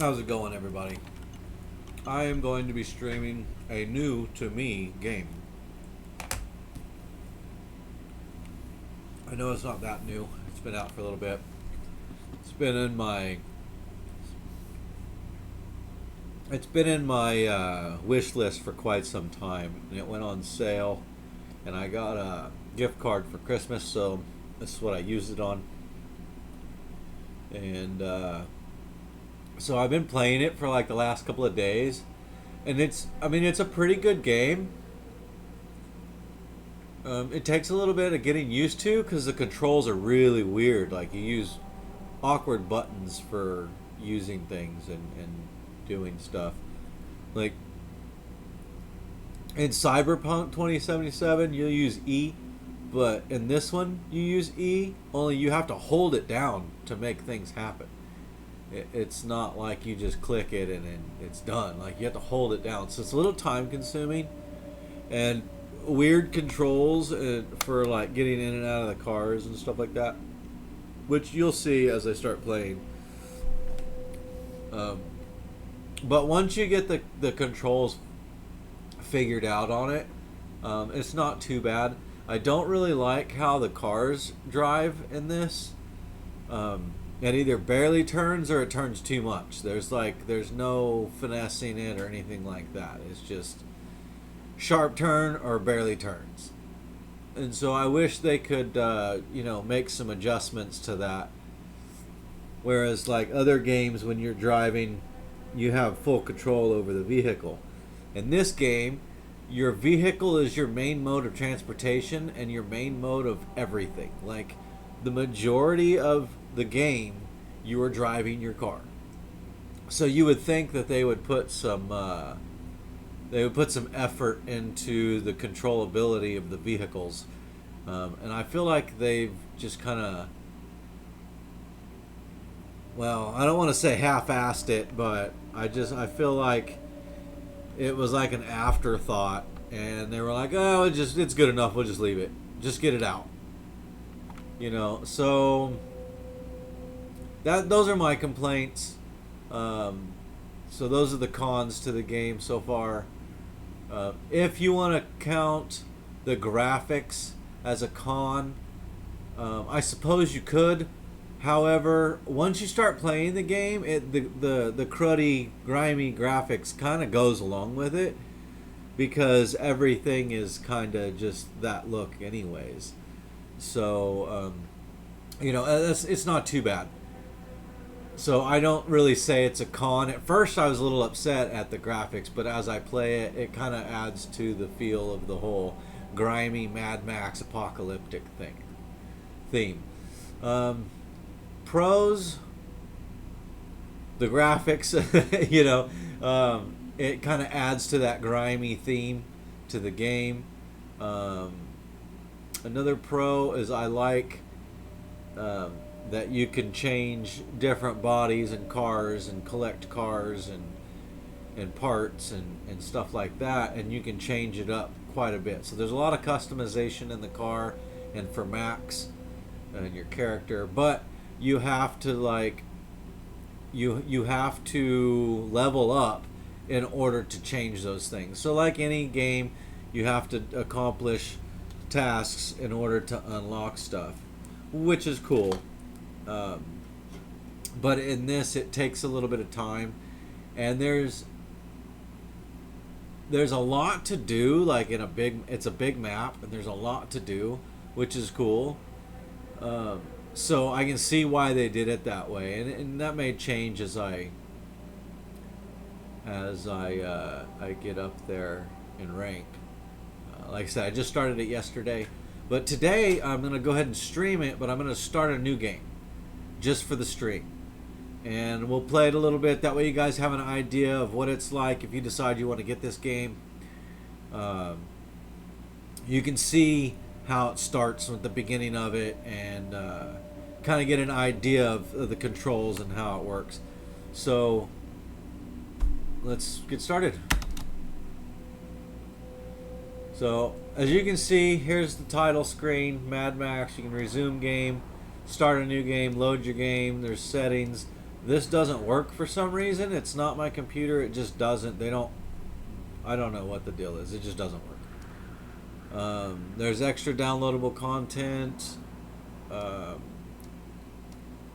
How's it going, everybody? I am going to be streaming a new to me game. I know it's not that new. It's been out for a little bit. It's been in my wish list for quite some time, and it went on sale, and I got a gift card for Christmas, so this is what I used it on. And so I've been playing it for like the last couple of days, and it's a pretty good game. It takes a little bit of getting used to because the controls are really weird. Like you use awkward buttons for using things and doing stuff. Like in Cyberpunk 2077, you'll use E, but in this one, you use E, only you have to hold it down to make things happen. It's not like you just click it and then it's done. Like you have to hold it down. So it's a little time consuming and weird controls for like getting in and out of the cars and stuff like that, which you'll see as I start playing. But once you get the controls figured out on it, it's not too bad. I don't really like how the cars drive in this. It either barely turns or it turns too much. There's no finessing it or anything like that. It's just sharp turn or barely turns. And so I wish they could make some adjustments to that. Whereas like other games, when you're driving, you have full control over the vehicle. In this game, your vehicle is your main mode of transportation and your main mode of everything. Like the majority of the game, you are driving your car. So you would think that they would put some effort into the controllability of the vehicles, and I feel like they've just kind of, well, I don't want to say half-assed it, but I feel like it was like an afterthought, and they were like, oh, it's good enough, we'll just leave it, just get it out. So those are my complaints. So those are the cons to the game so far. If you want to count the graphics as a con, I suppose you could. However, once you start playing the game, the cruddy, grimy graphics kind of goes along with it because everything is kind of just that look anyways. So, it's not too bad. So I don't really say it's a con. At first I was a little upset at the graphics, but as I play it, it kind of adds to the feel of the whole grimy Mad Max apocalyptic theme. Pros, the graphics, it kind of adds to that grimy theme to the game. Another pro is I like that you can change different bodies and cars and collect cars and parts and stuff like that, and you can change it up quite a bit. So there's a lot of customization in the car and for Max and your character, but you have to you have to level up in order to change those things. So like any game, you have to accomplish tasks in order to unlock stuff, which is cool. But in this, it takes a little bit of time, and there's a lot to do. Like it's a big map, and there's a lot to do, which is cool. So I can see why they did it that way, and that may change as I get up there in rank. Like I said, I just started it yesterday, but today I'm gonna go ahead and stream it. But I'm gonna start a new game just for the stream, and we'll play it a little bit. That way you guys have an idea of what it's like if you decide you want to get this game. You can see how it starts with the beginning of it, and kind of get an idea of the controls and how it works. So let's get started. So as you can see, here's the title screen, Mad Max. You can resume game, start a new game, load your game. There's settings. This doesn't work for some reason. It's not my computer. It just doesn't. I don't know what the deal is. It just doesn't work. There's extra downloadable content,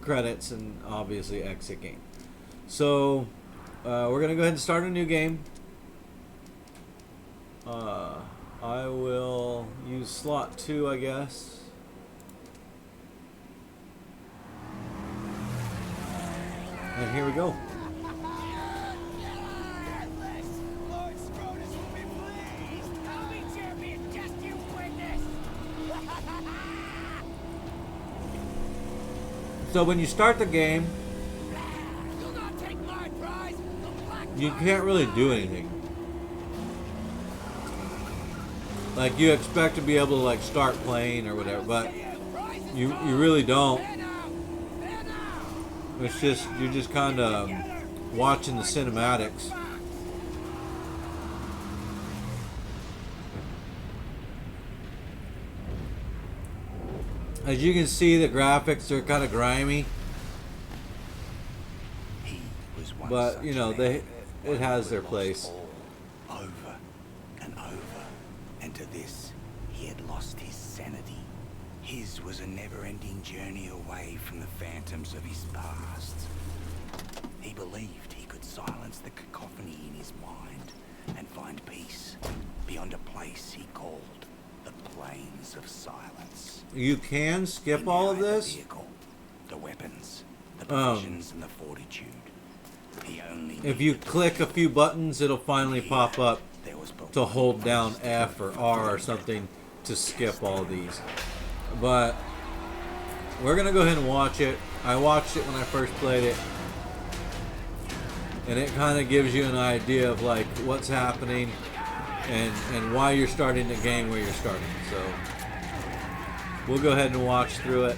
credits, and obviously exit game. So we're gonna go ahead and start a new game. I will use slot 2, I guess. And here we go. So when you start the game, you can't really do anything. Like, you expect to be able to like start playing or whatever, but you really don't. It's just, you're just kind of watching the cinematics. As you can see, the graphics are kind of grimy, but you know, it has their place. Over and over, and to this, he had lost his sanity. His was a never-ending journey away from the phantoms of his past. He believed he could silence the cacophony in his mind and find peace beyond a place he called the Plains of Silence. You can skip all of this. The vehicle, the weapons, the provisions, and the fortitude. He only if you click a few buttons, it'll finally pop up to hold down F or R or something to skip all these. But we're gonna go ahead and watch it. I watched it when I first played it, and it kind of gives you an idea of like what's happening and why you're starting the game where you're starting. So we'll go ahead and watch through it.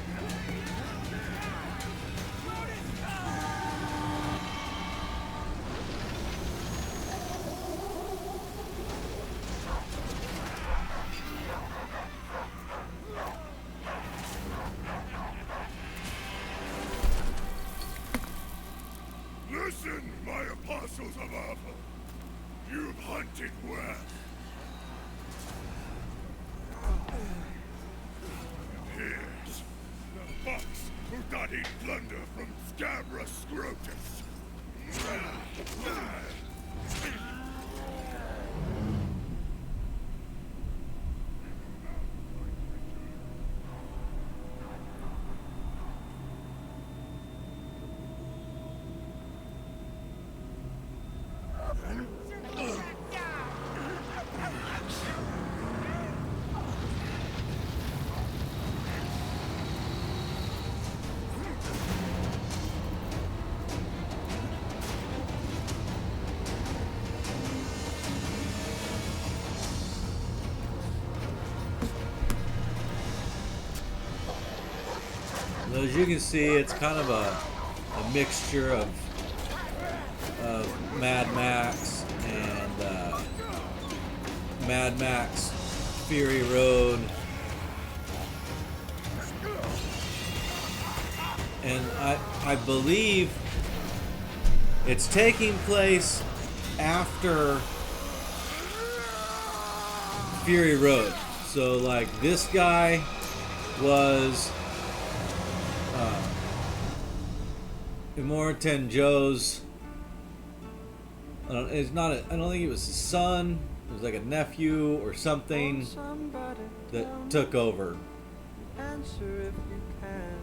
Listen, my apostles of Alpha. You've hunted well. Here's the fox who got eat plunder from Scabra Scrotus. As you can see, it's kind of a mixture of Mad Max and Mad Max Fury Road, and I believe it's taking place after Fury Road. So like this guy was Immortan Joe's. I don't think it was his son. It was like a nephew or something that took over. Answer if you can.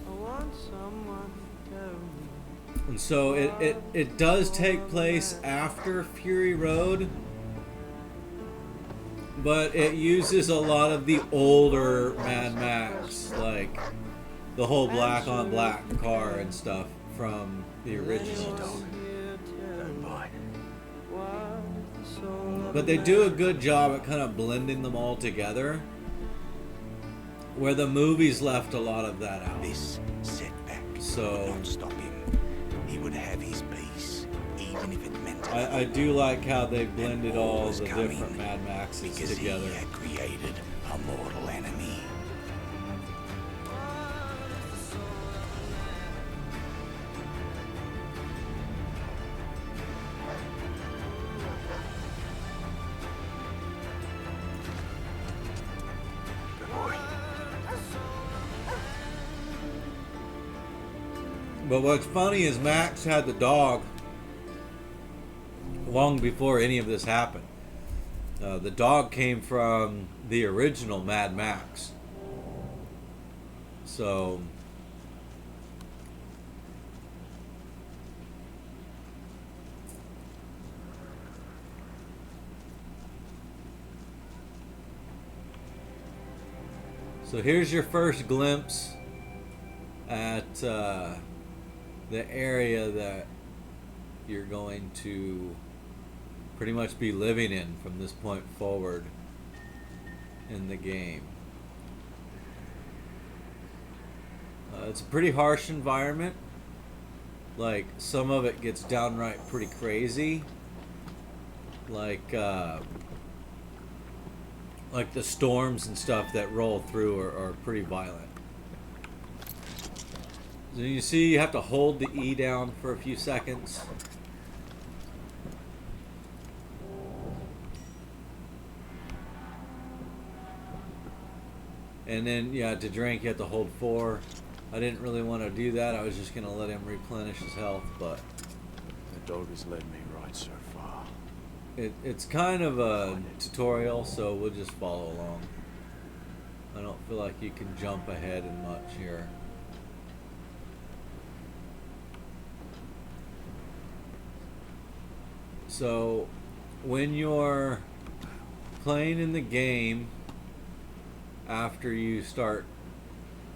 I want someone to tell me. And so it does take place after Fury Road, but it uses a lot of the older Mad Max, like the whole black on black car and stuff from the originals. But they do a good job at kind of blending them all together, where the movies left a lot of that out. This setback So would not stop him. He would have his peace, even if it meant I do like how they blended war all was the coming different Mad Maxes because together. he had created a mortal enemy. But what's funny is Max had the dog long before any of this happened. The dog came from the original Mad Max. So here's your first glimpse at the area that you're going to pretty much be living in from this point forward in the game. It's a pretty harsh environment. Like, some of it gets downright pretty crazy. Like the storms and stuff that roll through are pretty violent. So you see you have to hold the E down for a few seconds. And then, yeah, to drink you have to hold 4. I didn't really want to do that. I was just going to let him replenish his health, but The dog has led me right so far. it's kind of a tutorial, so we'll just follow along. I don't feel like you can jump ahead in much here. So when you're playing in the game, after you start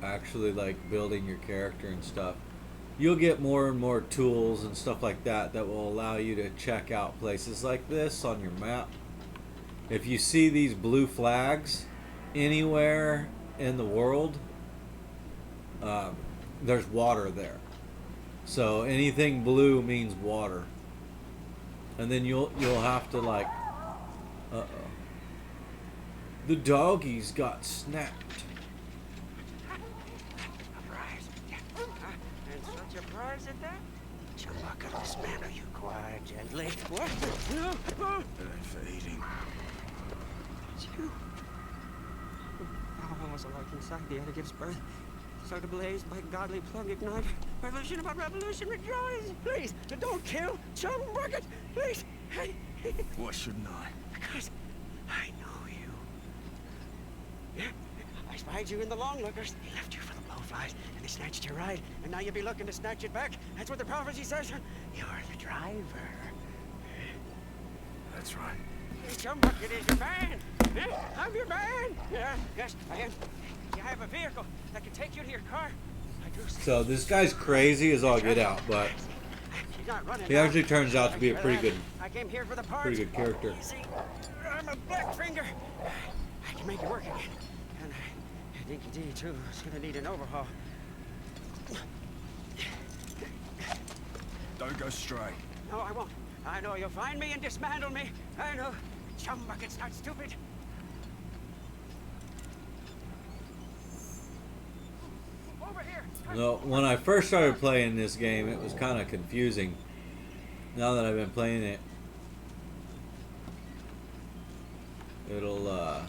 actually like building your character and stuff, you'll get more and more tools and stuff like that that will allow you to check out places like this on your map. If you see these blue flags anywhere in the world, there's water there. So anything blue means water. And then you'll have to like, the doggies got snapped. Surprise. And such a prize at that? Chumbucket, dismantle you quiet, gently. What? It ain't for eating. It's you. How was like inside the other gives birth? Start ablaze by godly plug ignite. Revolution about revolution, rejoice! Please, don't kill Chumbucket! Please! Why shouldn't I? Because I know you. I spied you in the long lookers. They left you for the blowflies, and they snatched your ride. And now you'll be looking to snatch it back. That's what the prophecy says. You're the driver. That's right. Chumbucket is your man. I'm your man. Yeah, yes, I am. You have a vehicle that can take you to your car. I do. So this guy's crazy as all get out, but She's not running he now. actually turns out to be a I pretty came here for the parts. good character. See, I'm a black finger. I can make it work again. And Dinky D too is gonna need an overhaul. Don't go straight. No, I won't. I know you'll find me and dismantle me. I know. Chumbucket's not stupid. Over here. No, when I first started playing this game, it was kind of confusing. Now that I've been playing it, it'll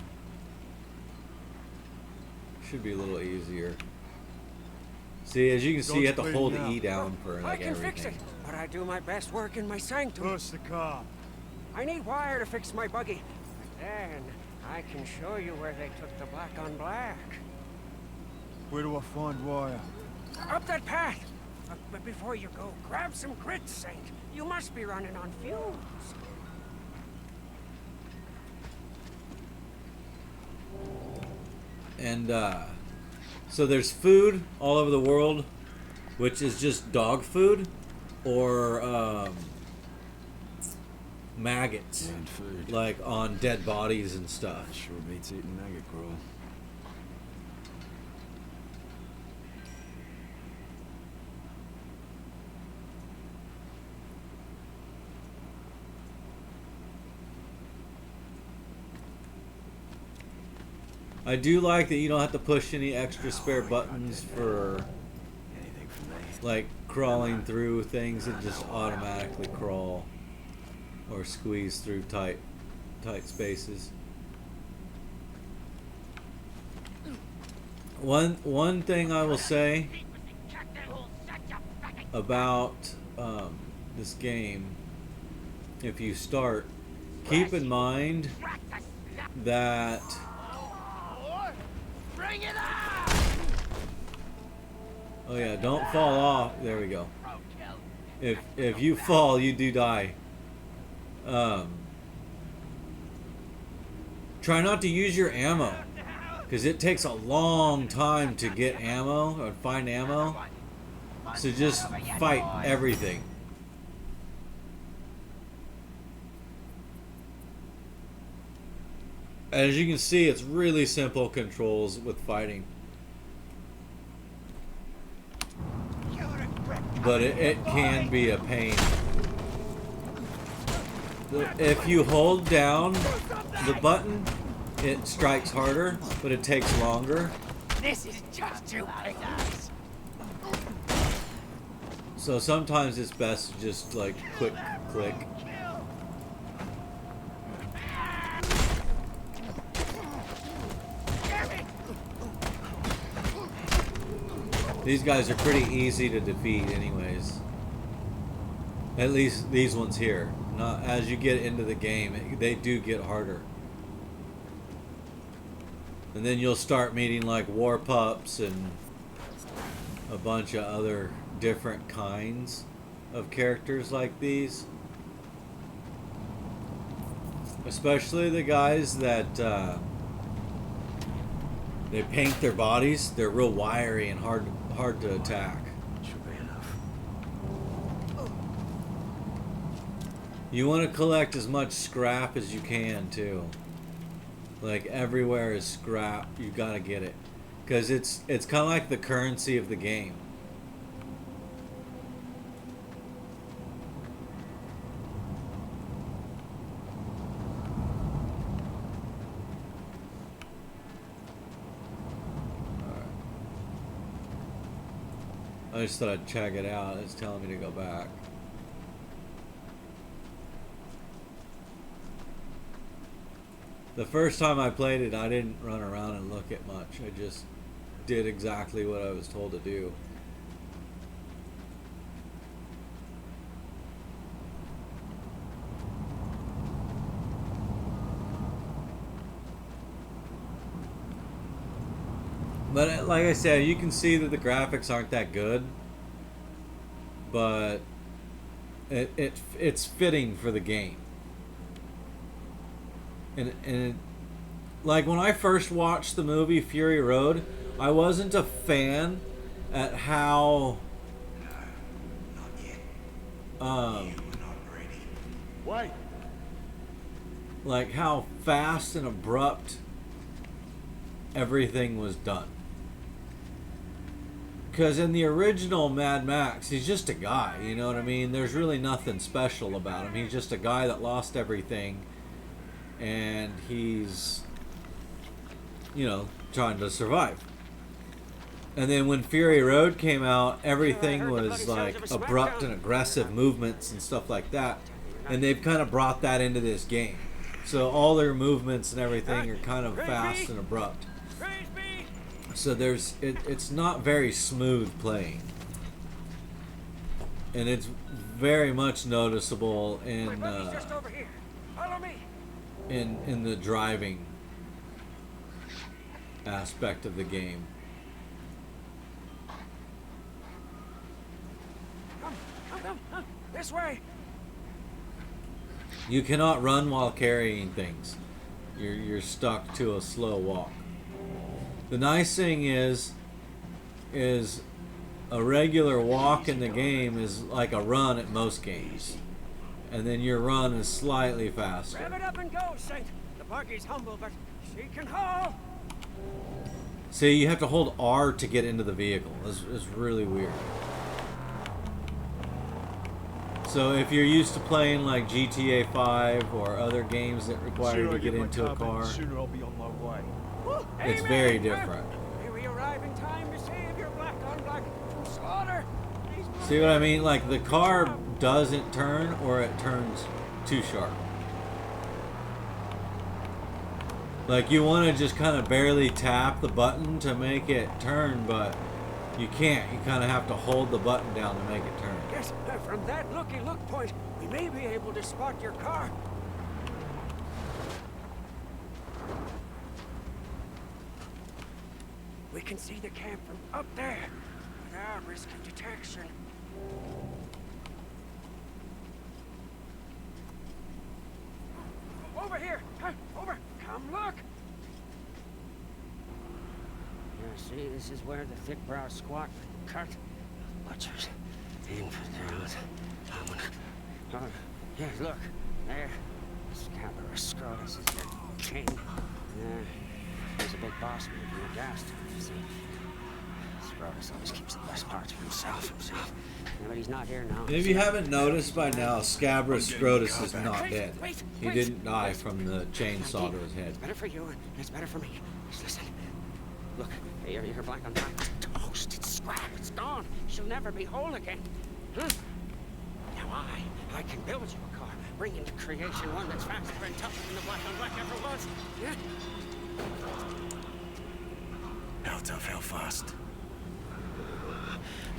should be a little easier. See, as you can see, you have to hold E down for I like can fix it, everything. but I do my best work in my sanctum. Push the car. I need wire to fix my buggy. But then I can show you where they took the black on black. Where do I find wire? Up that path. But before you go, grab some grit, Saint. You must be running on fumes. And so there's food all over the world, which is just dog food or maggots, And food. like on dead bodies and stuff. Sure beats eating maggot gruel. I do like that you don't have to push any extra spare buttons for Anything for me. like crawling through things that just automatically crawl or squeeze through tight spaces. One thing I will say about this game, if you start, keep in mind that oh yeah, don't fall off. There we go. If you fall, you do die. Try not to use your ammo, because it takes a long time to get ammo or find ammo. So just fight everything. As you can see, it's really simple controls with fighting. But it can be a pain. If you hold down the button, it strikes harder, but it takes longer. This is just too nice. So sometimes it's best to just like quick click. These guys are pretty easy to defeat anyways. At least these ones here. Not as you get into the game, they do get harder. And then you'll start meeting like war pups and a bunch of other different kinds of characters like these. Especially the guys that they paint their bodies. They're real wiry and hard to attack. Should be enough. You want to collect as much scrap as you can too. Like everywhere is scrap. You gotta get it, because it's kind of like the currency of the game. I just thought I'd check it out. It's telling me to go back. The first time I played it, I didn't run around and look at much. I just did exactly what I was told to do. But like I said, you can see that the graphics aren't that good, but it's fitting for the game. And like when I first watched the movie Fury Road, I wasn't a fan at how Not yet. You were not ready. Wait. like how fast and abrupt everything was done. Because in the original Mad Max, he's just a guy, you know what I mean? There's really nothing special about him. He's just a guy that lost everything, and he's, you know, trying to survive. And then when Fury Road came out, everything was like abrupt and aggressive movements and stuff like that. And they've kind of brought that into this game. So all their movements and everything are kind of fast and abrupt. So it's not very smooth playing, and it's very much noticeable in the driving aspect of the game. Come, this way. You cannot run while carrying things. You're stuck to a slow walk. The nice thing is a regular walk in the game is like a run at most games. And then your run is slightly faster. Rev it up and go, Saint. The buggy's humble, but she can haul. See, you have to hold R to get into the vehicle. It's really weird. So if you're used to playing like GTA 5 or other games that require you to get into a car, Sooner I'll be on my way. it's very different. May we arrive in time to save your black on black from slaughter. See what I mean? Like the car doesn't turn, or it turns too sharp. Like you want to just kind of barely tap the button to make it turn, but you can't. You kind of have to hold the button down to make it turn. Yes, from that looky-look point, we may be able to spot your car. We can see the camp from up there, without risk of detection. Over here! Over! Come look! Yeah, see, this is where the thick-browed squat cut. Butchers, infidels. Oh, yeah, look, there. Scabrous Scrotus is their king. There's a big boss man from the gas tank, you see. Scrotus always keeps the best parts for himself. Yeah, but he's not here now. And if you haven't noticed by now, Scabrous Scrotus is not dead. He didn't die from the chainsaw to his head. It's better for you, and it's better for me. Just listen. Look, you're black on black. It's toast. It's scrap. It's gone. She'll never be whole again. Huh? Now I can build you a car, bring into creation one that's faster and tougher than the black on black ever was. Yeah? How tough, how fast?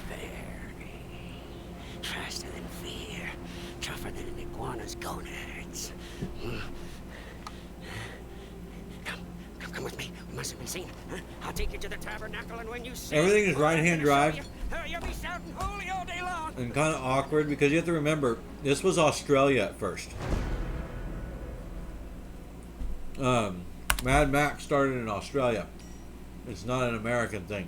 Very. Faster than fear. Tougher than an iguana's gonads. Come with me. We mustn't be seen. Huh? I'll take you to the tabernacle, and when you see Everything is right-hand drive. You'll be shouting holy all day long. And kind of awkward because you have to remember, this was Australia at first. Mad Max started in Australia. It's not an American thing.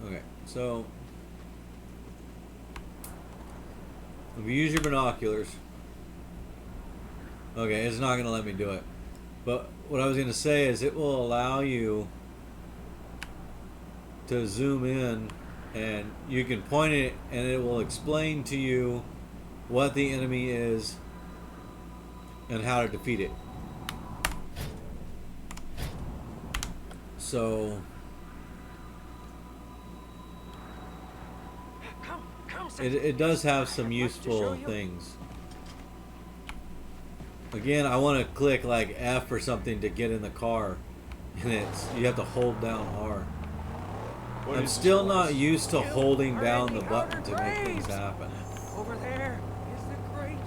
Okay, so if you use your binoculars, okay, it's not going to let me do it. But what I was going to say is it will allow you to zoom in and you can point it and it will explain to you what the enemy is and how to defeat it. So it does have some useful things. Again, I want to click like F or something to get in the car, and you have to hold down R. I'm still not used to holding down the button to make things happen. Over there is the Great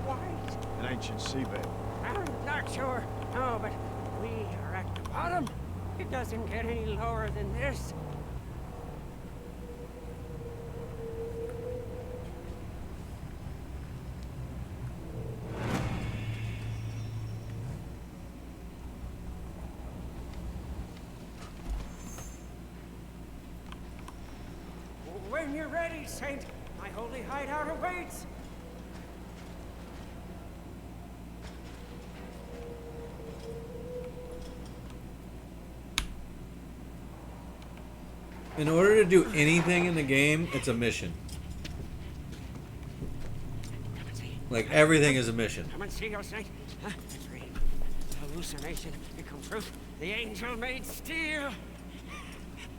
White. An ancient seabed. I'm not sure. No, but we are at the bottom. It doesn't get any lower than this. When you're ready, Saint, my holy hideout awaits. In order to do anything in the game, it's a mission. Like everything is a mission. Come and see, your Saint. Huh? A dream. Hallucination become truth. The angel made steel.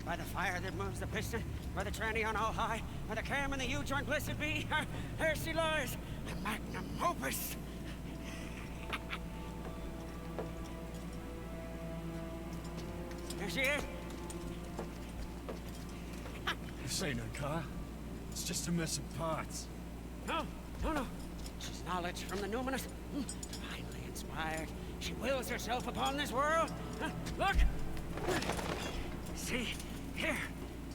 By the fire that moves the piston, by the tranny on all high, by the cam and the U-joint blessed be, there she lies, the magnum opus. There she is. This ain't her car. It's just a mess of parts. No. She's knowledge from the numinous, divinely inspired. She wills herself upon this world. Look! See? Here,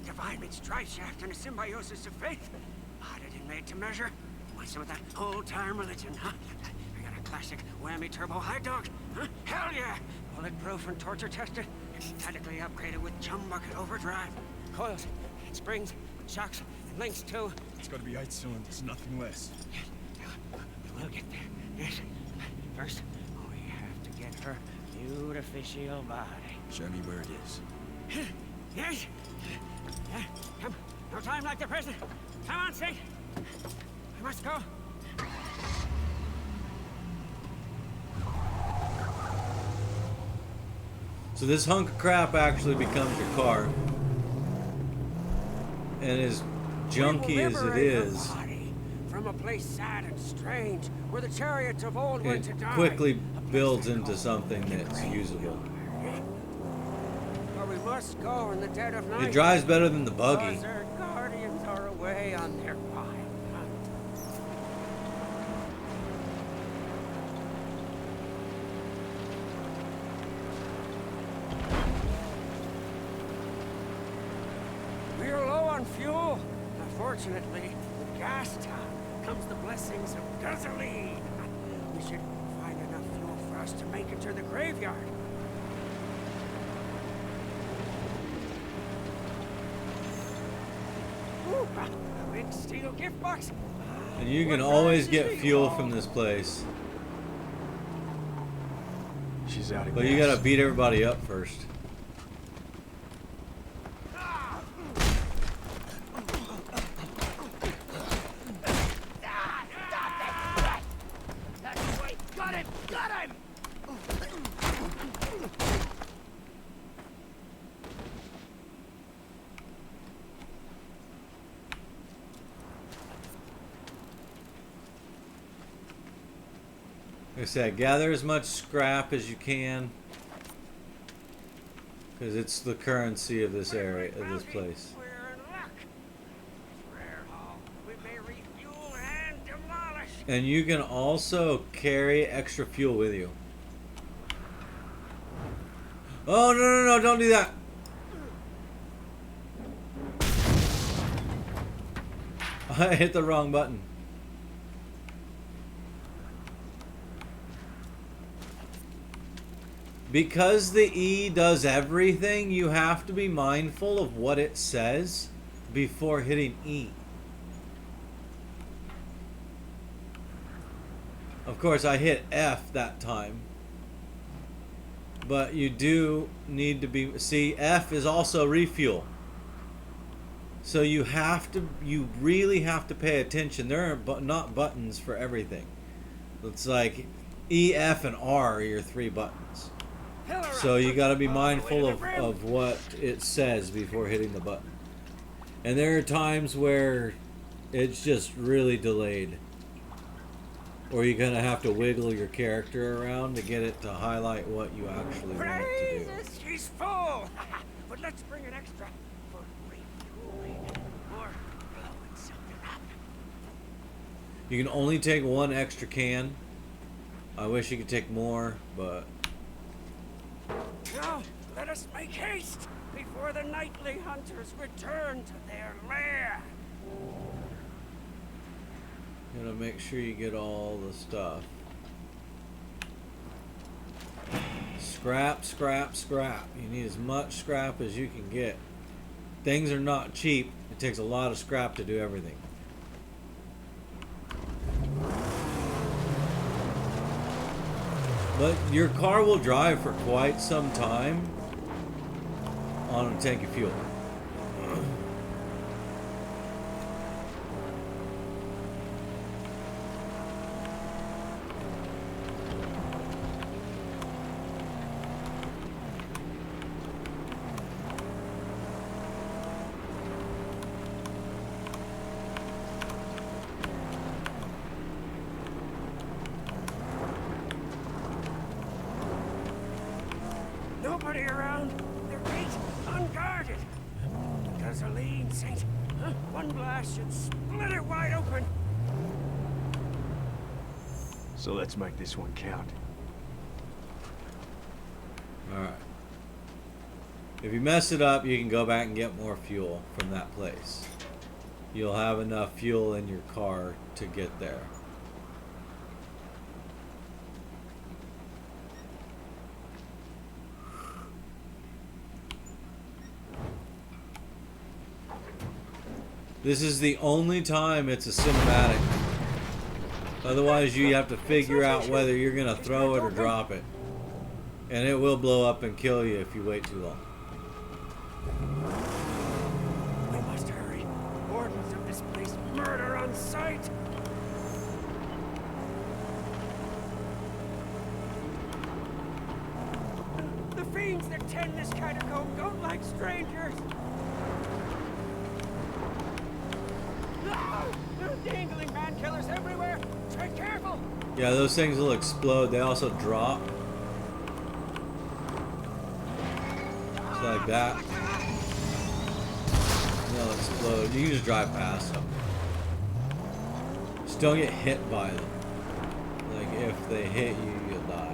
divine meets drive shaft and a symbiosis of faith. Modded and made to measure. Want some of that old-time religion, huh? I got a classic whammy turbo high dog. Huh? Hell yeah! Bulletproof and torture tested. Statically upgraded with chum bucket overdrive. Coils, and springs, shocks, and links too. It's gotta be 8 cylinders, nothing less. We'll get there. Yes. First, we have to get her beautificial body. Show me where it is. Yes? Come. No time like the present. Come on, Saint. We must go. So this hunk of crap actually becomes your car. And as junky as it is, from a place sad and strange, where the chariots of old it went to die. quickly builds into something that's usable. Where we must go in the dead of night. It drives better than the buggy. Because their guardians are away on their wild hunt. We're low on fuel. Unfortunately, with gas town comes the blessings of gasoline. We should find enough fuel for us to make it to the graveyard. Ooh, a big steel gift box. And you can What always price get is fuel it? from this place. She's out of But gas. you gotta beat everybody up first. Got him! Got him! Like I said, gather as much scrap as you can. Because it's the currency of this area, of this place. We're in luck. Rare haul. We may refuel and demolish. And you can also carry extra fuel with you. Oh, no, no, no, don't do that. I hit the wrong button. Because the E does everything, you have to be mindful of what it says before hitting E. Of course, I hit F that time. But you do need to be... See, F is also refuel. So you really have to pay attention. There are not buttons for everything. It's like E, F, and R are your 3 buttons. So you got to be mindful of what it says before hitting the button. And there are times where it's just really delayed. Or you're going to have to wiggle your character around to get it to highlight what you actually want it to do. Jesus, she's full. But let's bring an extra for refueling or blowing something up. You can only take 1 extra can. I wish you could take more, but... Now, let us make haste before the nightly hunters return to their lair. You gotta make sure you get all the stuff. Scrap, scrap, scrap. You need as much scrap as you can get. Things are not cheap. It takes a lot of scrap to do everything. But your car will drive for quite some time on a tank of fuel. Nobody around. Their gate unguarded. Gasoline, Saint. One blast should split it wide open. So let's make this one count. Alright. If you mess it up, you can go back and get more fuel from that place. You'll have enough fuel in your car to get there. This is the only time it's a cinematic. Otherwise, you have to figure out whether you're going to throw it or drop it. And it will blow up and kill you if you wait too long. We must hurry. Wardens of this place murder on sight. The fiends that pretend this catacomb don't like strangers. No! There are dangling man killers everywhere. Tread careful. Yeah, those things will explode. They also drop. It's like that. And they'll explode. You can just drive past them. Just don't get hit by them. Like, if they hit you, you'll die.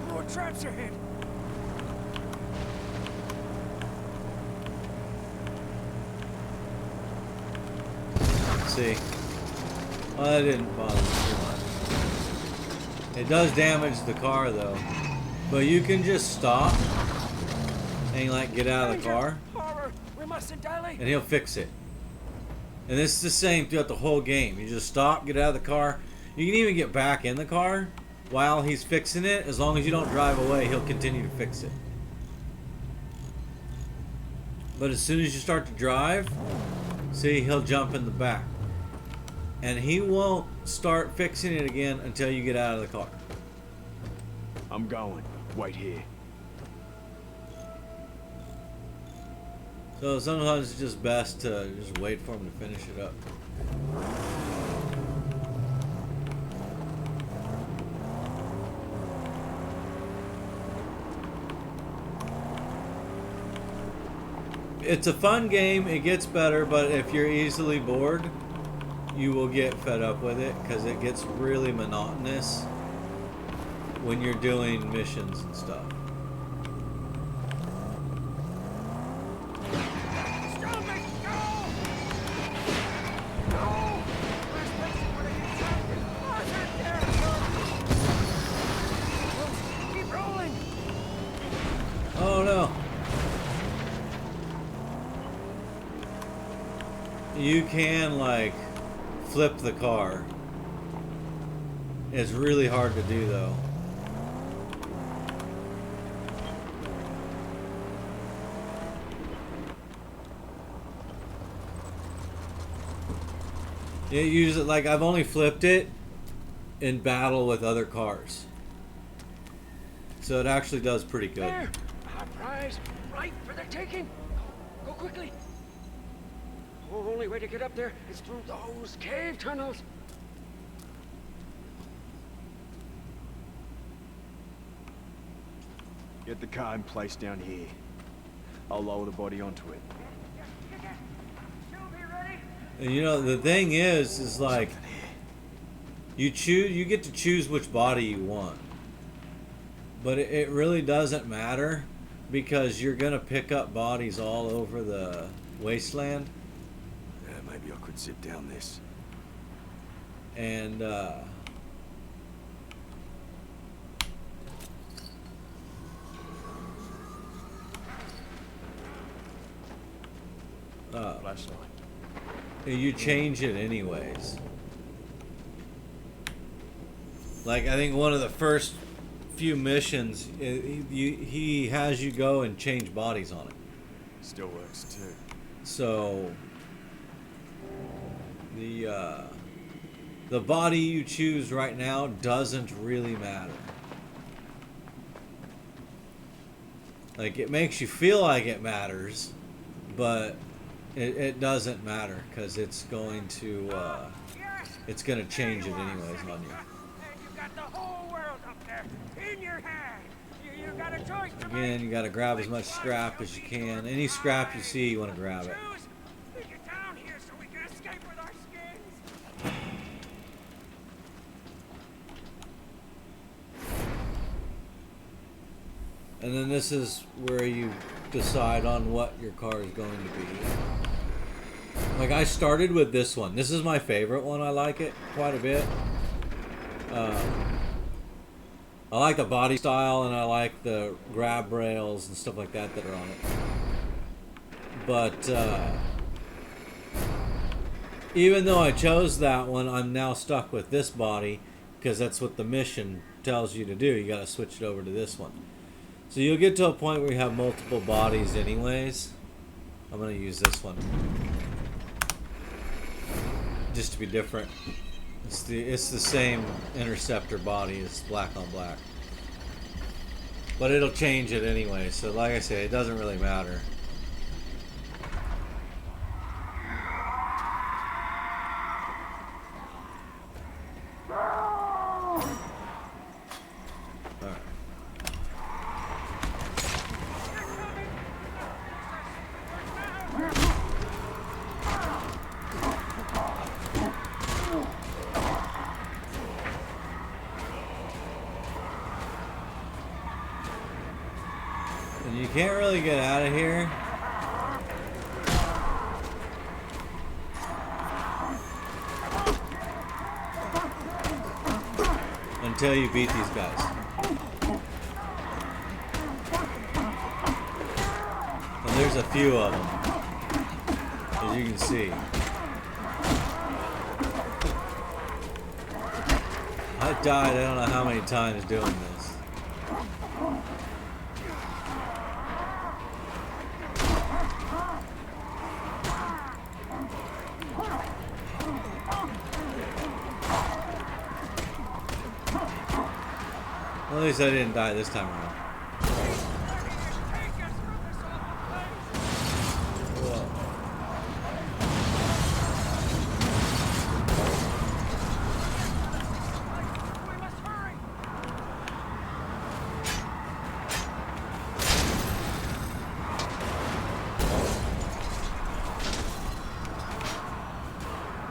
More traps ahead. See? Well, that didn't bother me too much. It does damage the car, though. But you can just stop and, like, get out of the car. Horror. We mustn't dally. And he'll fix it. And this is the same throughout the whole game. You just stop, get out of the car. You can even get back in the car while he's fixing it. As long as you don't drive away, he'll continue to fix it. But as soon as you start to drive, see, he'll jump in the back. And he won't start fixing it again until you get out of the car. I'm going. Wait here. So sometimes it's just best to just wait for him to finish it up. It's a fun game. It gets better, but if you're easily bored, you will get fed up with it because it gets really monotonous when you're doing missions and stuff. Oh no. You can, like, flip the car. It's really hard to do, though. It usually, like, I've only flipped it in battle with other cars. So it actually does pretty good. There. Our prize, right for the taking. Go quickly. The only way to get up there is through those cave tunnels. Get the car in place down here. I'll lower the body onto it. She'll be ready. And you know, the thing is like, you get to choose which body you want. But it really doesn't matter because you're gonna pick up bodies all over the wasteland. Yeah, maybe I could zip down this. And Flashlight. you change it anyways. Like, I think one of the first few missions, he has you go and change bodies on it. Still works too. So the body you choose right now doesn't really matter. Like, it makes you feel like it matters, but it doesn't matter because it's going to change it anyways on you. And you've got the whole world up there in your hand. You got a choice to Again, make. you got to grab as much scrap as you can. Any scrap you see, you want to grab it. Choose. We get down here so we can escape with our skins. And then this is where you decide on what your car is going to be. Like, I started with this one. This is my favorite one. I like it quite a bit. I like the body style and I like the grab rails and stuff like that are on it. But even though I chose that one, I'm now stuck with this body because that's what the mission tells you to do. You got to switch it over to this one. So you'll get to a point where you have multiple bodies anyways. I'm going to use this one. Just to be different. It's the same interceptor body. It's black on black. But it'll change it anyway, so like I say, it doesn't really matter. And you can't really get out of here until you beat these guys. And there's a few of them, as you can see. I died I don't know how many times doing this. Well, at least I didn't die this time around.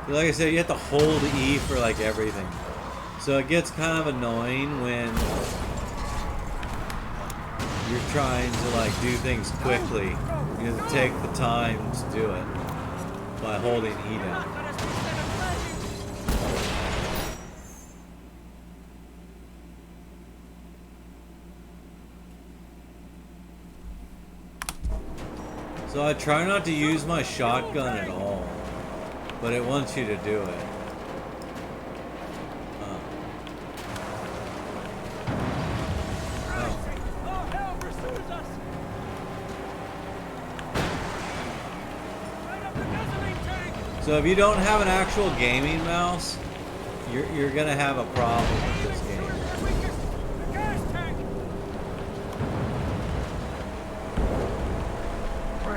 Like I said, you have to hold E for like everything. So it gets kind of annoying when you're trying to like do things quickly. You have to take the time to do it by holding E down. So I try not to use my shotgun at all, but it wants you to do it. So if you don't have an actual gaming mouse, you're gonna have a problem with this game.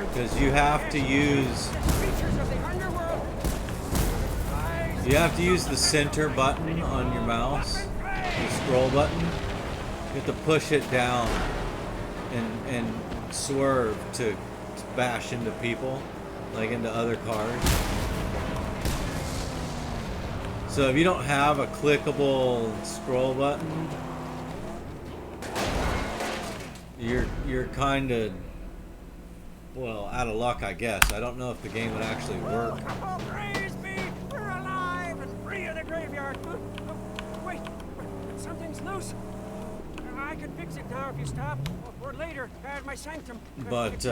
Because you have to use the center button on your mouse, the scroll button. You have to push it down and swerve to bash into people, like into other cars. So if you don't have a clickable scroll button, you're kind of, well, out of luck, I guess. I don't know if the game would actually work. Oh, praise be! We're alive and free of the graveyard. Wait, something's loose. I can fix it now if you stop, or later at my sanctum. But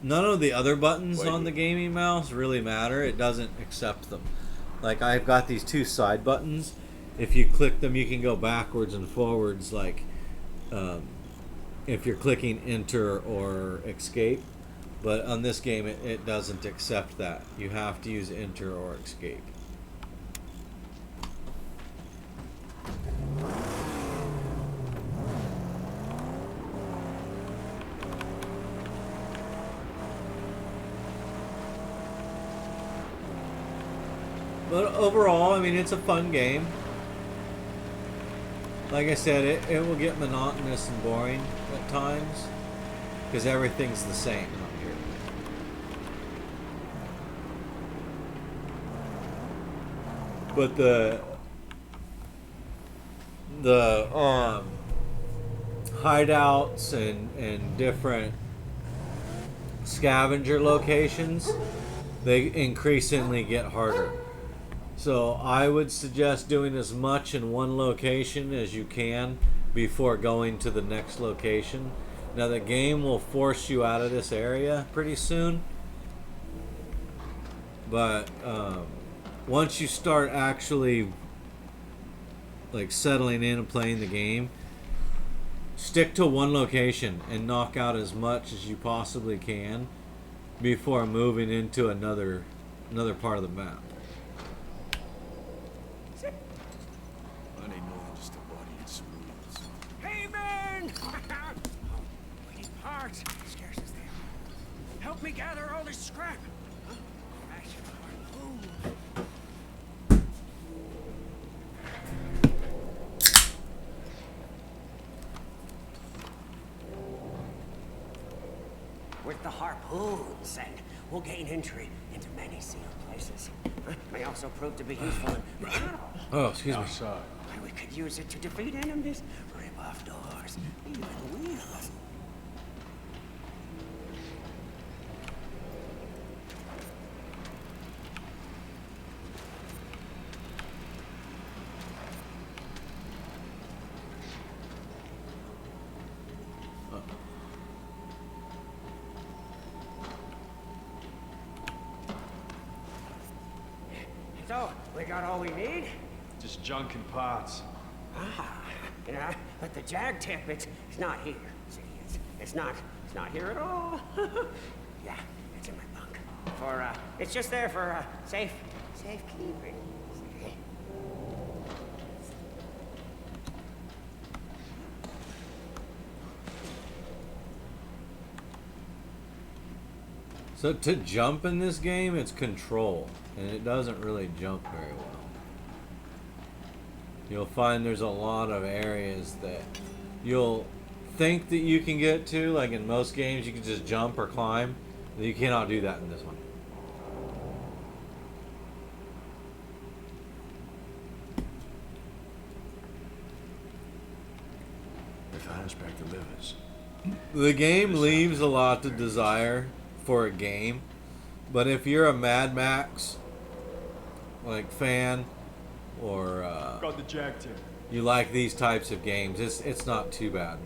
none of the other buttons on the gaming mouse really matter. It doesn't accept them. Like, I've got these two side buttons. If you click them, you can go backwards and forwards, like if you're clicking enter or escape. But on this game, it doesn't accept that. You have to use enter or escape. But overall, I mean, it's a fun game. Like I said, it will get monotonous and boring at times because everything's the same out here. But the hideouts and different scavenger locations, they increasingly get harder. So I would suggest doing as much in one location as you can before going to the next location. Now the game will force you out of this area pretty soon, but once you start actually like settling in and playing the game, stick to one location and knock out as much as you possibly can before moving into another part of the map. I need more than just a body and some wheels. Hey, man! We need parts. Scarce as they are. Help me gather all this scrap. Huh? Fashion harpoon. With the harpoons, and we'll gain entry into many sealed places. May also prove to be useful in battle. Oh, excuse me. Outside. Why, we could use it to defeat enemies, rip off doors, even wheels. So, we got all we need? Just junk and parts. Ah, yeah, but the jag tip, it's not here. See, it's not here at all. Yeah, it's in my bunk. It's just there for, safekeeping. See? So to jump in this game, it's control, and it doesn't really jump very well. You'll find there's a lot of areas that you'll think that you can get to, like in most games you can just jump or climb. You cannot do that in this one. If the hatchback delivers. The game leaves a lot to desire for a game, but if you're a Mad Max like fan, or Got the jag tip. you like these types of games, it's not too bad.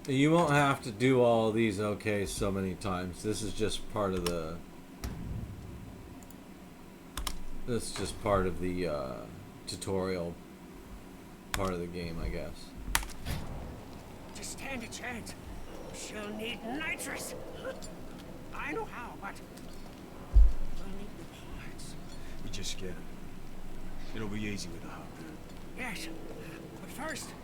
You won't have to do all these okay so many times. This is just part of the tutorial part of the game, I guess. To stand a chance, she'll need nitrous. I know how, but we'll need the parts. You just get him. It'll be easy with the harpoon. Yes, but first,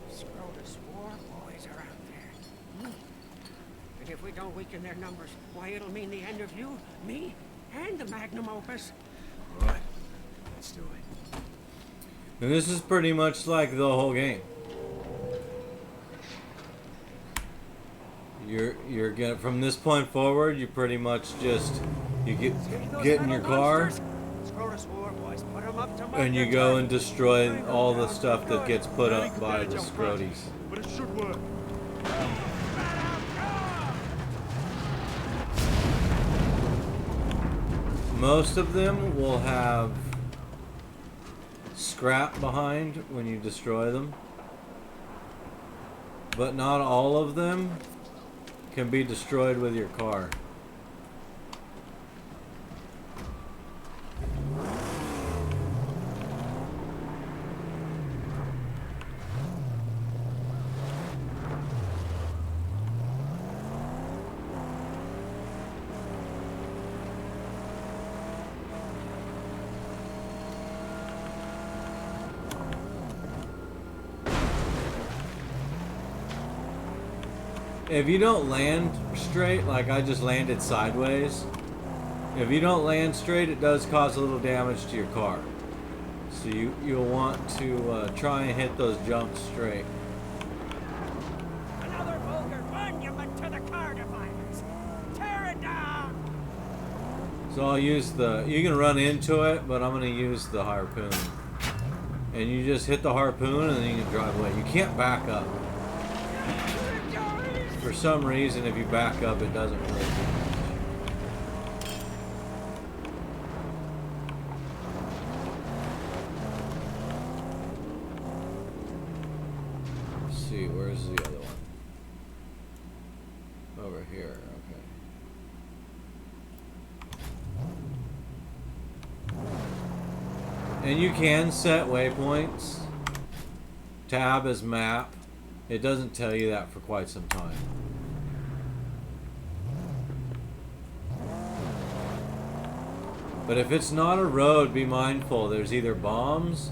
Scrotus war boys are out there. And if we don't weaken their numbers, why, it'll mean the end of you, me, and the magnum opus. All right. Let's do it. And this is pretty much like the whole game. You're gonna, from this point forward, you pretty much just get in your car and you go and destroy all the stuff that gets put up by the Scroties. But it should work. Most of them will have scrap behind when you destroy them, but not all of them can be destroyed with your car. If you don't land straight, like I just landed sideways, if you don't land straight, it does cause a little damage to your car. So you'll want to try and hit those jumps straight. Another vulgar monument to the car dividers. Tear it down! So I'll use you can run into it, but I'm going to use the harpoon. And you just hit the harpoon and then you can drive away. You can't back up. For some reason, if you back up, it doesn't really do much. Let's see, where's the other one? Over here, okay. And you can set waypoints. Tab is map. It doesn't tell you that for quite some time. But if it's not a road, be mindful. There's either bombs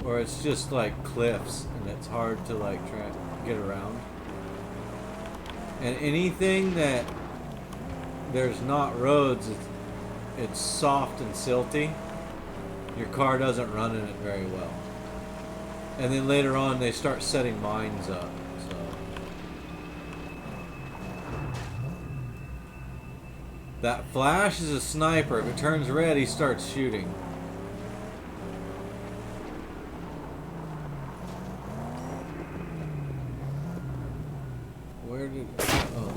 or it's just like cliffs and it's hard to like try to get around. And anything that there's not roads, it's soft and silty. Your car doesn't run in it very well. And then later on they start setting mines up. So that flash is a sniper. If it turns red, he starts shooting. Where did... Oh,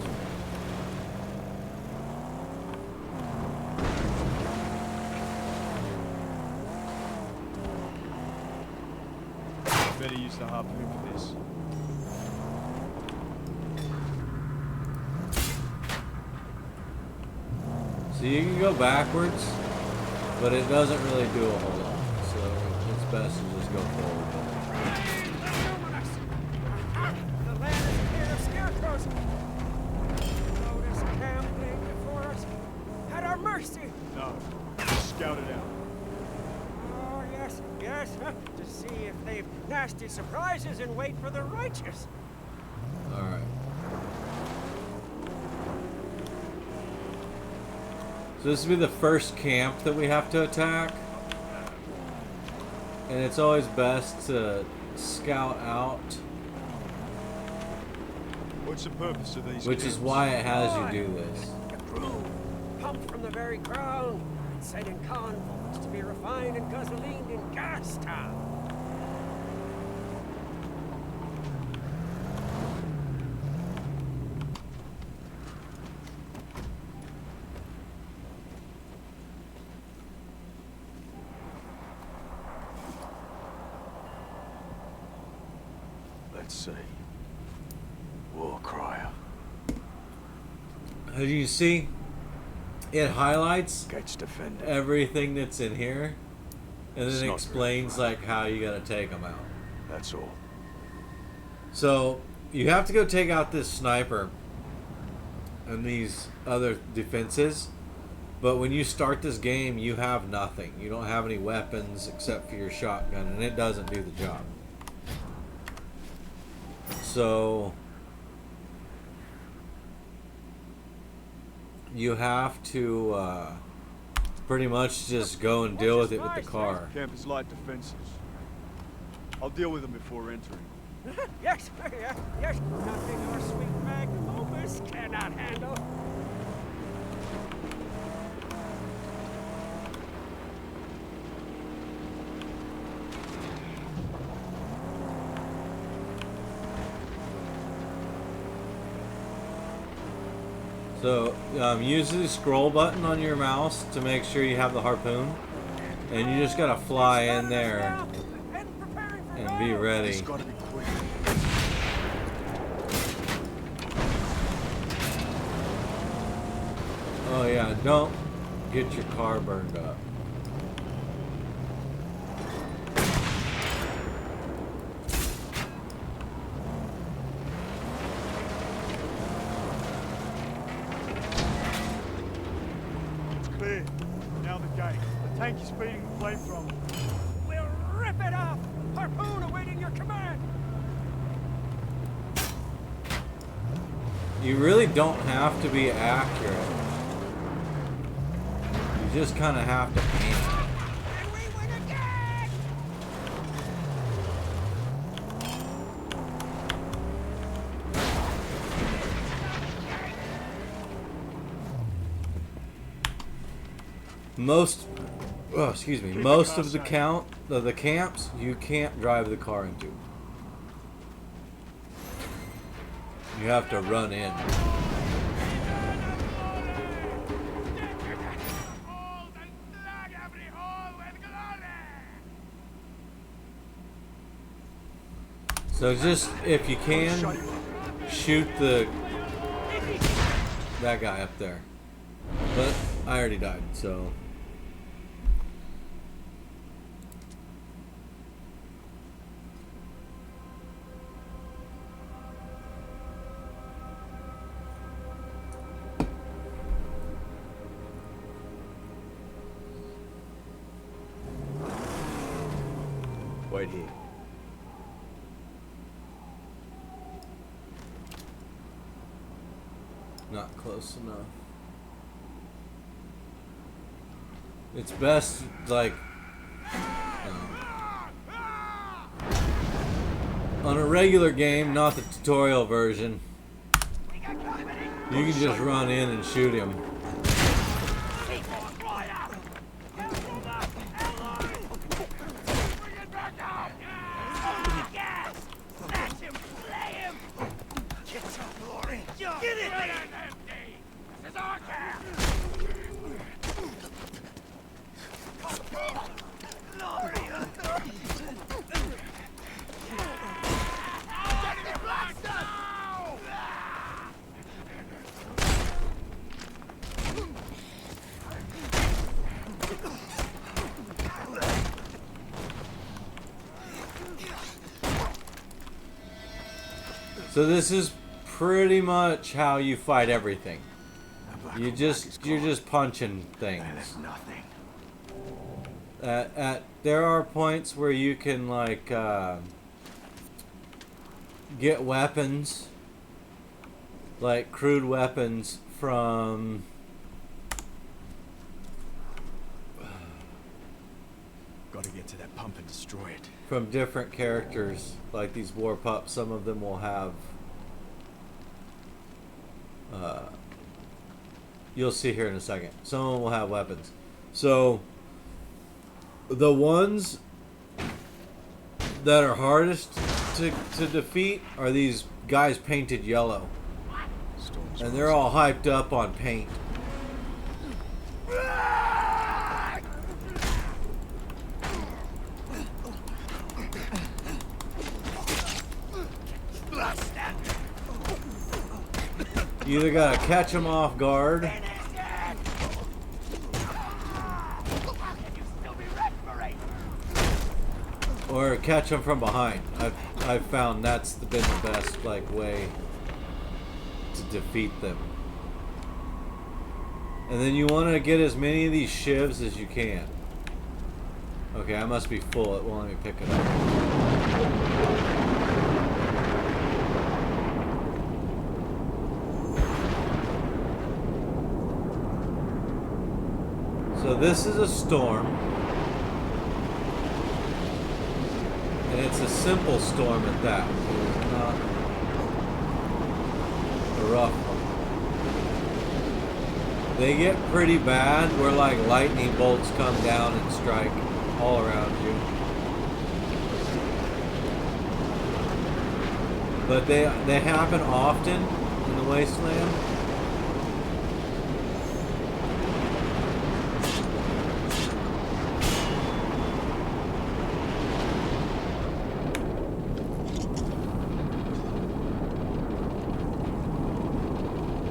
Better use the harpoon for this. so you can go backwards, but it doesn't really do a whole lot. So it's best to just go forward. The land is clear of scarecrows. Notice camping before us. At our mercy. No, just scout it out. Oh, yes, yes. To see if they've nasty surprises and wait for the righteous. Alright. So this will be the first camp that we have to attack. And it's always best to scout out, What's the purpose of these which is camps? why it has you do this. The crude, pumped from the very ground, and set in convoys to be refined and gasolined in gas town. Let's see. War crier. As you see, it highlights Gates defended. everything that's in here, and It's then it not explains very like how you gotta take them out. That's all. So you have to go take out this sniper and these other defenses, but when you start this game, you have nothing. You don't have any weapons except for your shotgun, and it doesn't do the job. So you have to pretty much just go and deal with it with the car. Camp is light defenses. I'll deal with them before entering. Yes, yes. Nothing our sweet magnum opus cannot handle. So use the scroll button on your mouse to make sure you have the harpoon, and you just gotta fly in there and be ready. It's gotta be quick. Oh yeah, don't get your car burned up. It's clear. Now the gate. The tank is feeding the flamethrower. We'll rip it off. Harpoon awaiting your command. You really don't have to be accurate. You just kind of have to aim. And we win again. Most of the camps you can't drive the car into. You have to run in. So just, if you can, shoot that guy up there. But I already died, so. wait here. Not close enough. It's best, like, on a regular game, not the tutorial version, you can just run in and shoot him. So this is pretty much how you fight everything. You're just punching things. That's nothing. There are points where you can like get weapons, like crude weapons from Gotta get to that pump and destroy it. from different characters, like these war pups. Some of them will have you'll see here in a second. Some of them will have weapons. So the ones that are hardest to defeat are these guys painted yellow. Storm's And they're all hyped up on paint. You either gotta catch them off guard, or catch them from behind. I've found that's been the best like way to defeat them. And then you want to get as many of these shivs as you can. Okay, I must be full. It won't let me pick it up. So this is a storm. And it's a simple storm at that. It's not a rough one. They get pretty bad where like lightning bolts come down and strike all around you. But they happen often in the wasteland.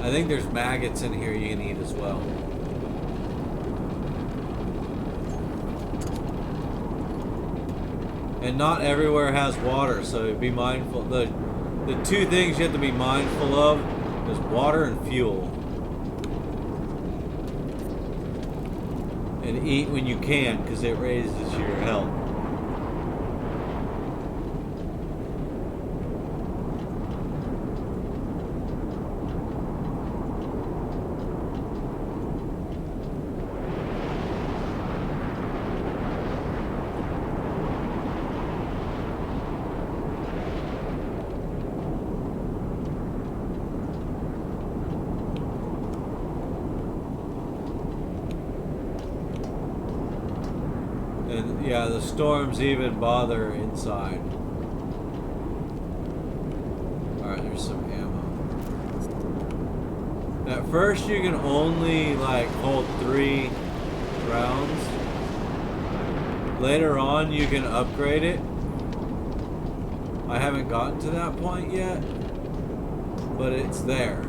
I think there's maggots in here you can eat as well. And not everywhere has water, so be mindful. The two things you have to be mindful of is water and fuel. And eat when you can, because it raises your health. And yeah, the storms even bother inside. Alright, there's some ammo. At first you can only like hold 3 rounds. Later on you can upgrade it. I haven't gotten to that point yet, but it's there.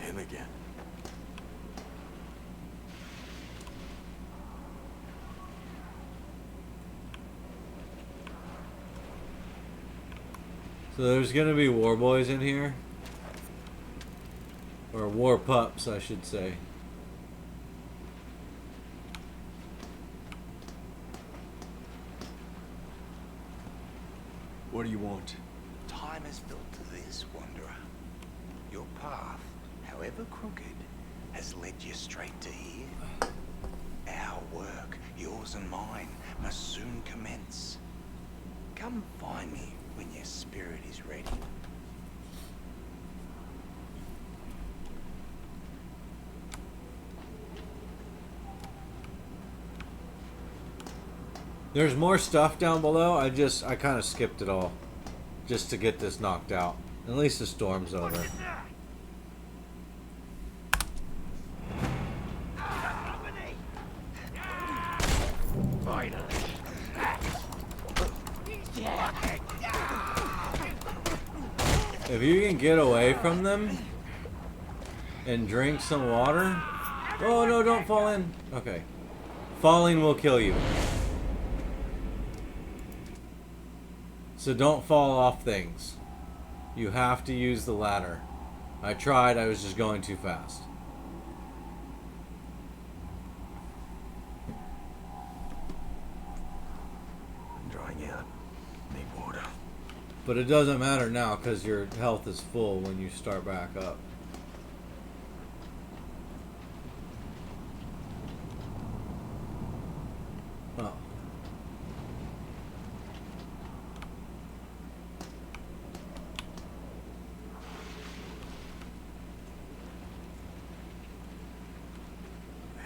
Him again. So there's gonna be war boys in here. Or war pups, I should say. What do you want? Time has built to this, Wanderer. Your path, however crooked, has led you straight to here. Our work, yours and mine, must soon commence. Come find me when your spirit is ready. There's more stuff down below. I kind of skipped it all. Just to get this knocked out. At least the storm's over. If you can get away from them and drink some water. Oh no, don't fall in. Okay. Falling will kill you. So don't fall off things. You have to use the ladder. I tried, I was just going too fast. I'm drying out. Need water. But it doesn't matter now because your health is full when you start back up. Oh.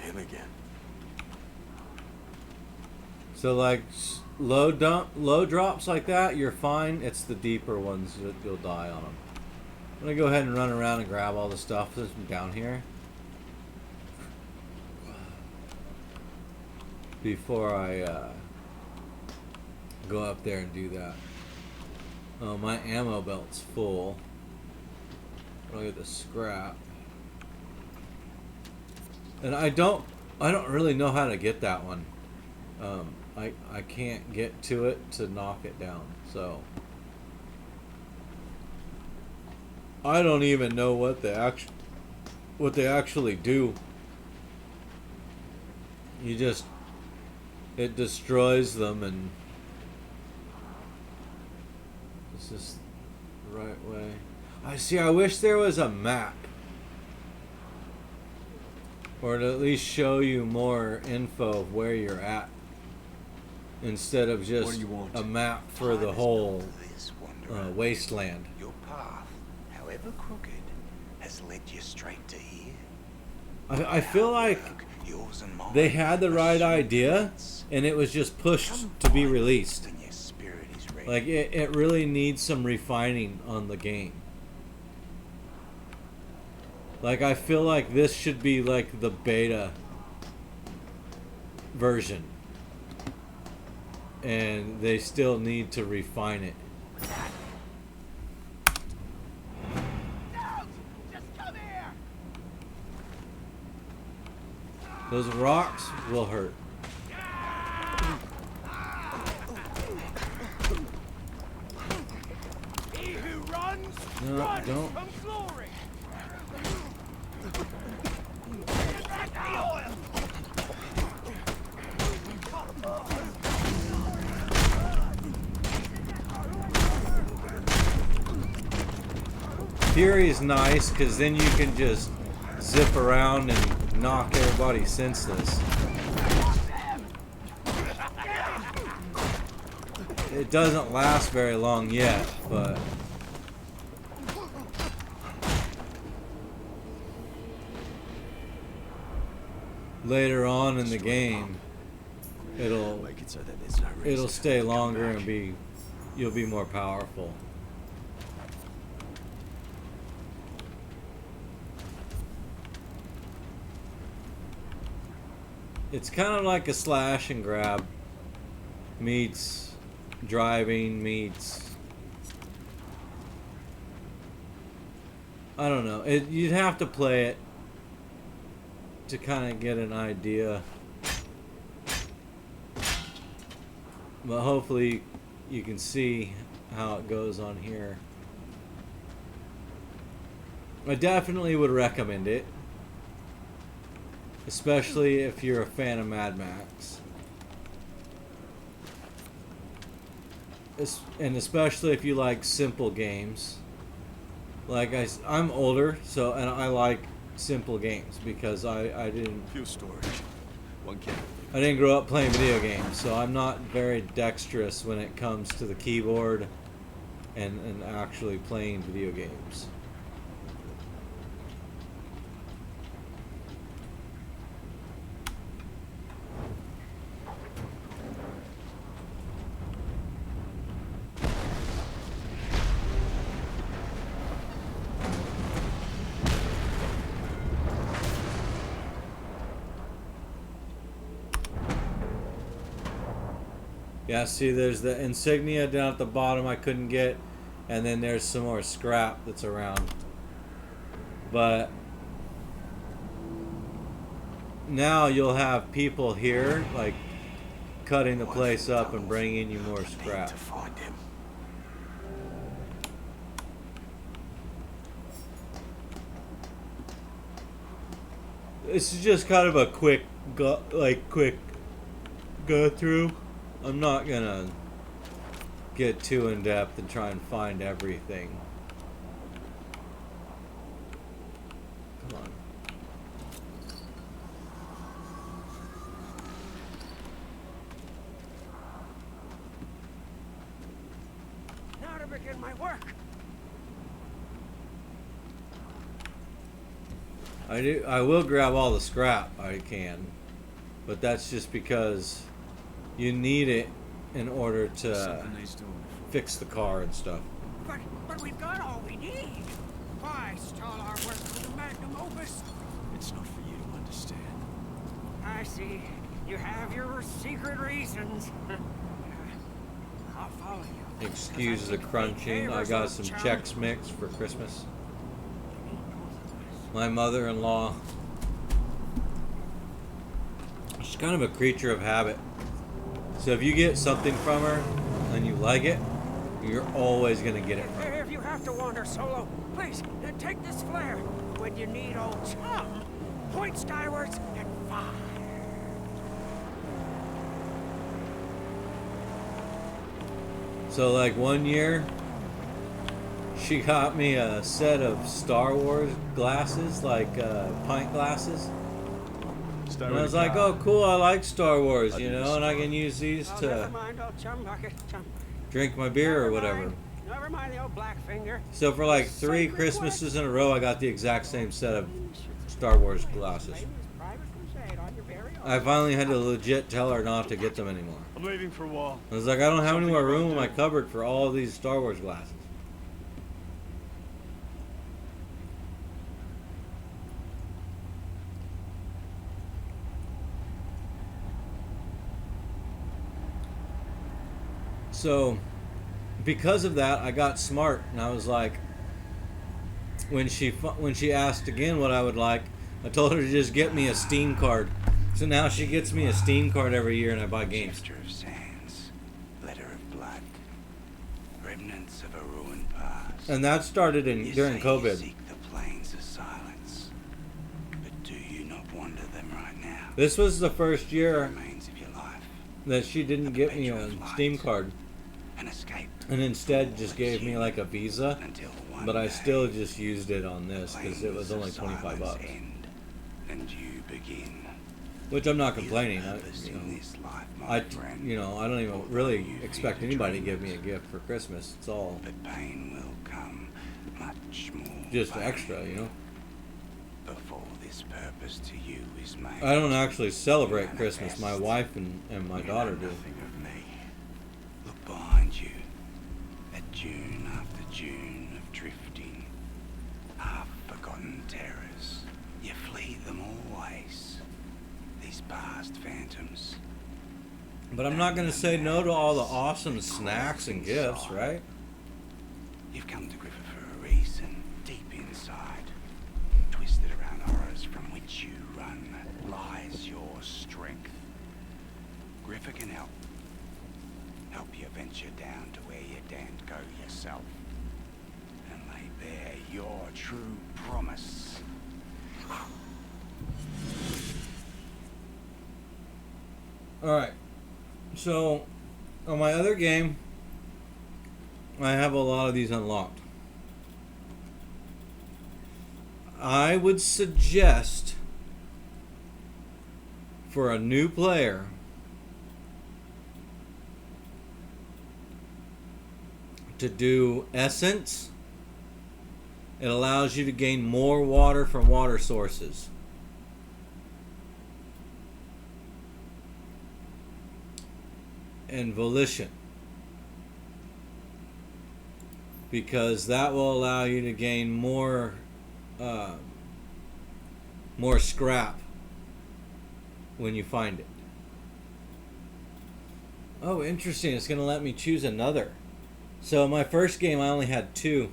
Him again. So like low drops like that, you're fine. It's the deeper ones that you'll die on them. I'm gonna go ahead and run around and grab all the stuff that's down here before I go up there and do that. Oh, my ammo belt's full. I'll get the scrap. And I don't really know how to get that one. I can't get to it to knock it down, so I don't even know what they actually do. It destroys them, and is this the right way? I wish there was a map. Or to at least show you more info of where you're at. Instead of just a map for the whole wasteland. Your path, however crooked, has led you straight to here. I feel like they had the right idea and it was just pushed to be released. Like it really needs some refining on the game. Like I feel like this should be like the beta version. And they still need to refine it. Those rocks will hurt. He who runs, No, runs don't. from glory. Get back the oil. Fury is nice because then you can just zip around and knock everybody senseless. It doesn't last very long yet, but later on in the game, it'll stay longer and you'll be more powerful. It's kind of like a slash and grab meets driving meets, I don't know. You'd have to play it to kind of get an idea. But hopefully you can see how it goes on here. I definitely would recommend it, especially if you're a fan of Mad Max. And especially if you like simple games. Like I'm older, so and I like simple games because I didn't Fuel storage. One can. I didn't grow up playing video games, so I'm not very dexterous when it comes to the keyboard and actually playing video games. Yeah, see, there's the insignia down at the bottom I couldn't get, and then there's some more scrap that's around. But now you'll have people here, like, cutting the place up and bringing you more scrap. To find him. This is just kind of a quick go through. I'm not gonna get too in depth and try and find everything. Come on. Now to begin my work. I will grab all the scrap I can, but that's just because you need it in order to Something needs doing before. fix the car and stuff. But we've got all we need. Why stall our work with a magnum opus? It's not for you to understand. I see. You have your secret reasons. I'll follow you. Excuse the crunching. I got some Chex Mix for Christmas. My mother-in-law, she's kind of a creature of habit. So if you get something from her and you like it, you're always going to get it from her. If you have to wander solo, please take this flare. When you need old chum, point skywards and fire. So like one year, she got me a set of Star Wars glasses, like pint glasses. Stay And with I was the like, car. oh cool, I like Star Wars, I you do know, and I Star can use these Oh, never to mind, old chum bucket. drink my beer or whatever. Never mind the old black finger. So for like 3 Christmases in a row, I got the exact same set of Star Wars glasses. I finally had to legit tell her not to get them anymore. I'm leaving for a while. I was like, I don't have any Something more I room won't in my do. cupboard for all of these Star Wars glasses. So, because of that, I got smart, and I was like, when she asked again what I would like, I told her to just get me a Steam card. So now she gets me a Steam card every year, and I buy games. Gesture of sands, letter of blood, remnants of a ruined past. And that started You during say you COVID. seek the plains of silence, but do you not wander them right now? This was the first The year remains of your life, that she didn't get me a Steam card, an escape and instead just gave me like a Visa. until one But I day still just used it on this because it was plains only of 25 silence bucks. end, and you begin. Which I'm not Feel complaining. purpose in this life, my I friend. don't even really expect anybody to give me a gift for Christmas. It's all But pain will come much more. just extra, you know. Before this purpose to you is made. I don't actually celebrate Christmas. My manifest. wife and my You know daughter do. nothing of me. Look behind you. At June after June of drifting, half-forgotten terrors. You flee them always. These past phantoms. But I'm not going to say no to all the awesome snacks and gifts, right? You've come to Griffith for a reason. Deep inside, twisted around horrors from which you run, lies your strength. Griffith can help. Help you venture down to where your damned go yourself and they bear your true promise. Alright. So, on my other game, I have a lot of these unlocked. I would suggest for a new player to do Essence. It allows you to gain more water from water sources. And Volition, because that will allow you to gain more scrap when you find it. Oh, interesting. It's going to let me choose another. So my first game I only had 2.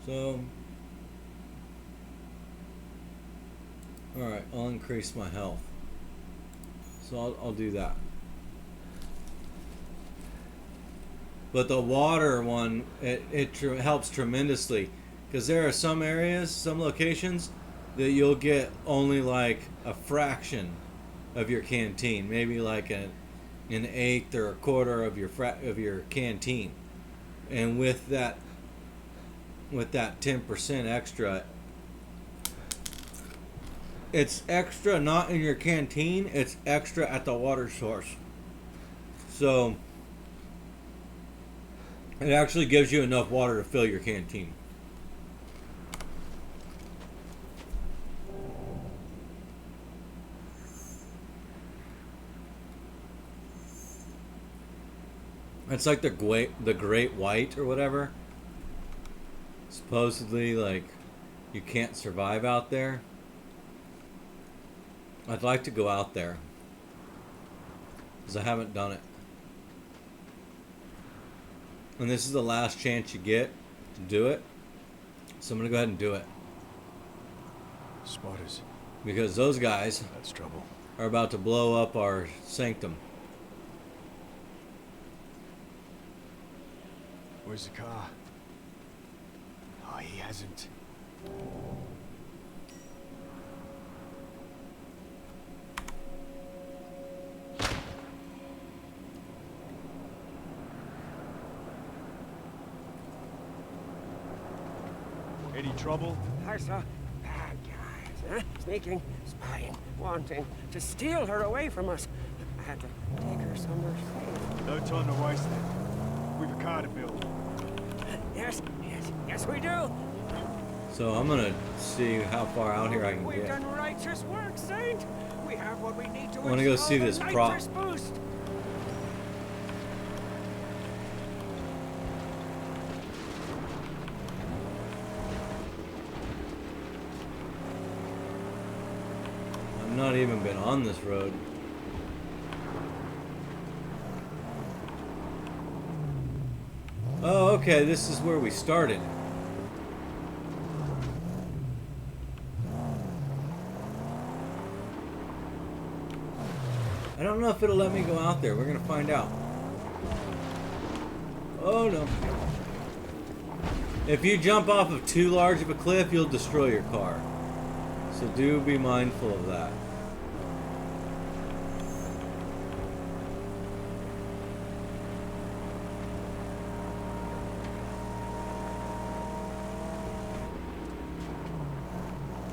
So alright, I'll increase my health. So I'll do that. But the water one, it helps tremendously, because there are some areas, some locations that you'll get only like a fraction of your canteen, maybe like an eighth or a quarter of your canteen, and with that 10% extra, it's extra not in your canteen, it's extra at the water source. So it actually gives you enough water to fill your canteen. It's like the great white or whatever. Supposedly, like, you can't survive out there. I'd like to go out there, because I haven't done it. And this is the last chance you get to do it. So I'm going to go ahead and do it. Spotters. Because those guys That's trouble. are about to blow up our sanctum. Where's the car? Oh, he hasn't. Any trouble? I saw bad guys, huh? Sneaking, spying, wanting to steal her away from us. I had to take her somewhere safe. No time to waste then. We've a car to build. Yes, we do. So I'm going to see how far out here I can We've get. done righteous work, Saint. We have what we need to I wanna go install see the this prop. nitrous boost. I've not even been on this road. Oh, okay, this is where we started. I don't know if it'll let me go out there. We're gonna find out. Oh no. If you jump off of too large of a cliff, you'll destroy your car. So do be mindful of that.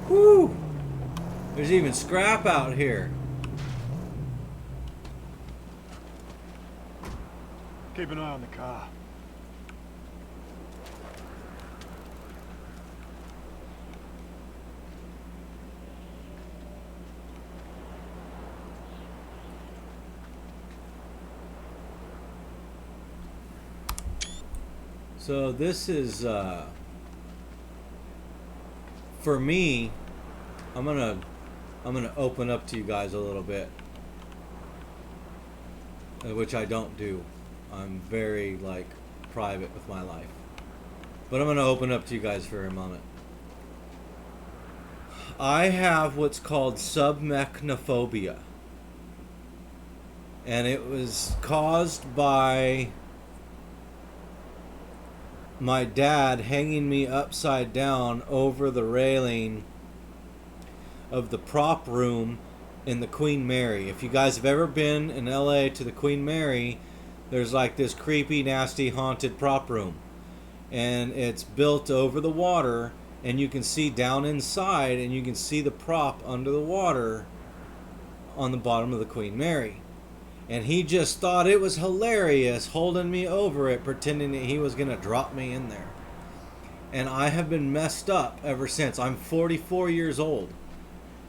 Woo! There's even scrap out here. Keep an eye on the car. So this is for me, I'm gonna open up to you guys a little bit, which I don't do. I'm very like private with my life, but I'm gonna open up to you guys for a moment. I have what's called submechnophobia. And it was caused by my dad hanging me upside down over the railing of the prop room in the Queen Mary. If you guys have ever been in LA to the Queen Mary, there's like this creepy, nasty, haunted prop room. And it's built over the water, and you can see down inside, and you can see the prop under the water on the bottom of the Queen Mary. And he just thought it was hilarious holding me over it, pretending that he was going to drop me in there. And I have been messed up ever since. I'm 44 years old.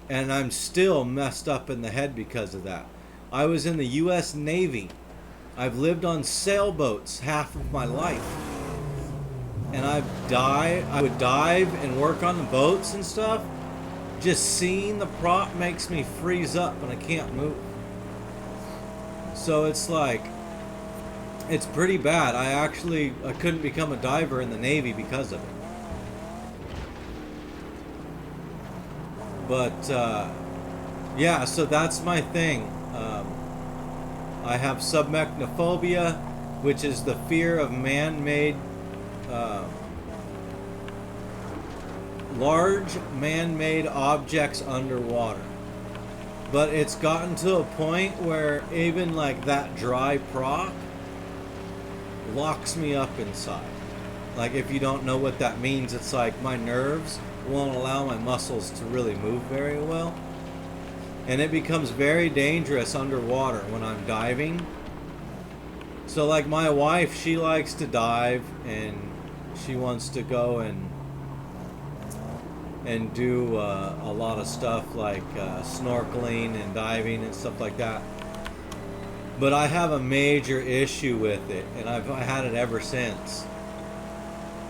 And I'm still messed up in the head because of that. I was in the U.S. Navy. I've lived on sailboats half of my life. And I would dive and work on the boats and stuff. Just seeing the prop makes me freeze up and I can't move. So it's like, it's pretty bad. I couldn't become a diver in the Navy because of it. But yeah, so that's my thing. I have submechnophobia, which is the fear of man-made, large man-made objects underwater. But it's gotten to a point where even like that dry prop locks me up inside. Like, if you don't know what that means, it's like my nerves won't allow my muscles to really move very well. And it becomes very dangerous underwater when I'm diving. So like my wife, she likes to dive and she wants to go and do a lot of stuff like snorkeling and diving and stuff like that. But I have a major issue with it, and I've had it ever since.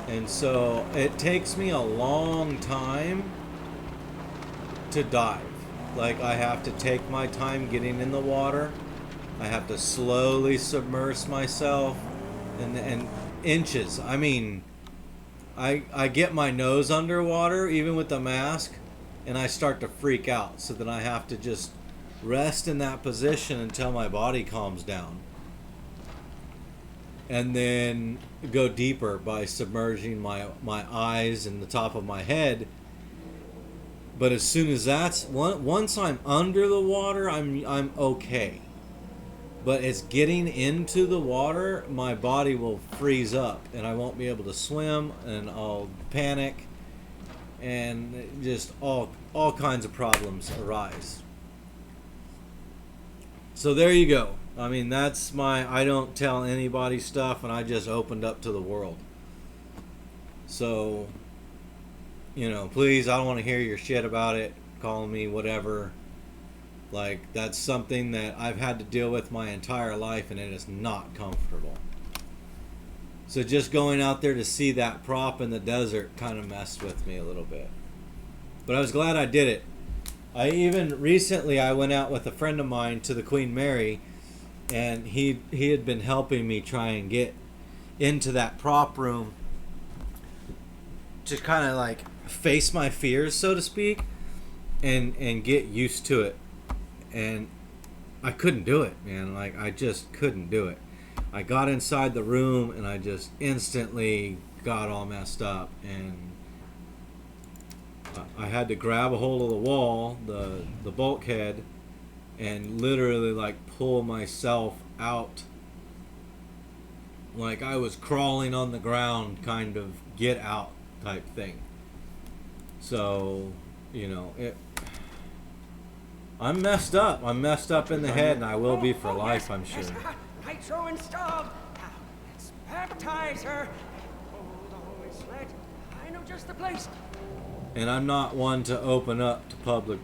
And so it takes me a long time to dive. Like, I have to take my time getting in the water. I have to slowly submerge myself and inches. I mean, I get my nose underwater even with the mask, and I start to freak out. So then I have to just rest in that position until my body calms down. And then go deeper by submerging my eyes and the top of my head. But as soon as once I'm under the water, I'm okay. But it's getting into the water, my body will freeze up and I won't be able to swim, and I'll panic, and just all kinds of problems arise. So there you go. I mean, that's my I don't tell anybody stuff, and I just opened up to the world. So, please, I don't want to hear your shit about it. Call me whatever. Like, that's something that I've had to deal with my entire life, and it is not comfortable. So just going out there to see that prop in the desert kind of messed with me a little bit. But I was glad I did it. I went out with a friend of mine to the Queen Mary, and he had been helping me try and get into that prop room to kind of like face my fears, so to speak, and get used to it. And I couldn't do it, man. Like, I just couldn't do it. I got inside the room and I just instantly got all messed up, and I had to grab a hold of the wall, the bulkhead, and literally like pull myself out. Like I was crawling on the ground, kind of get out type thing. So, I'm messed up. I'm messed up in the head, and I will be for life, I'm sure. Yes, nitro installed. Now, let's baptize her. Hold on, Miss Sled. I know just the place. And I'm not one to open up to public,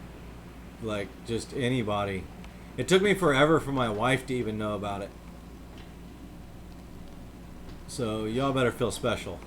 like just anybody. It took me forever for my wife to even know about it. So y'all better feel special.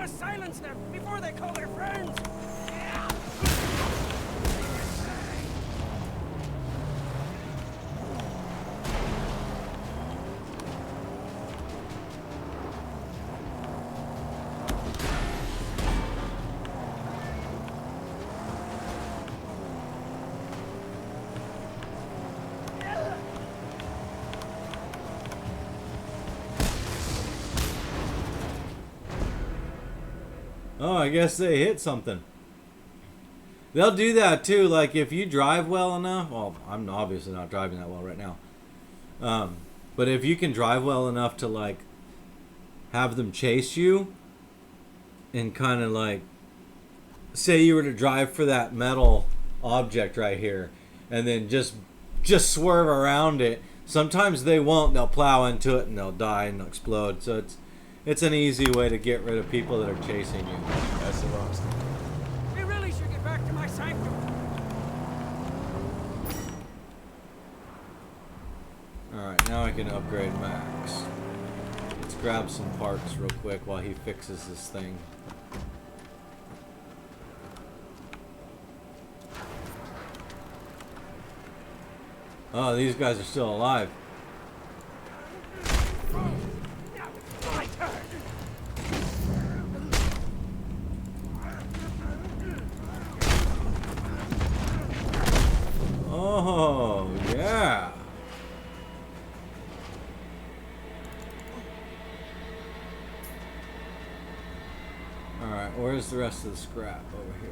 must silence them before they call their friends. Oh, I guess they hit something. They'll do that too. Like if you drive well enough. Well, I'm obviously not driving that well right now. But if you can drive well enough to like have them chase you, and kind of like, say you were to drive for that metal object right here, and then just swerve around it. Sometimes they won't. They'll plow into it and they'll die and they'll explode. So it's an easy way to get rid of people that are chasing you. That's the last thing. We really should get back to my sanctum. Alright, now I can upgrade Max. Let's grab some parts real quick while he fixes this thing. Oh, these guys are still alive. Oh, yeah. Alright, where's the rest of the scrap over here?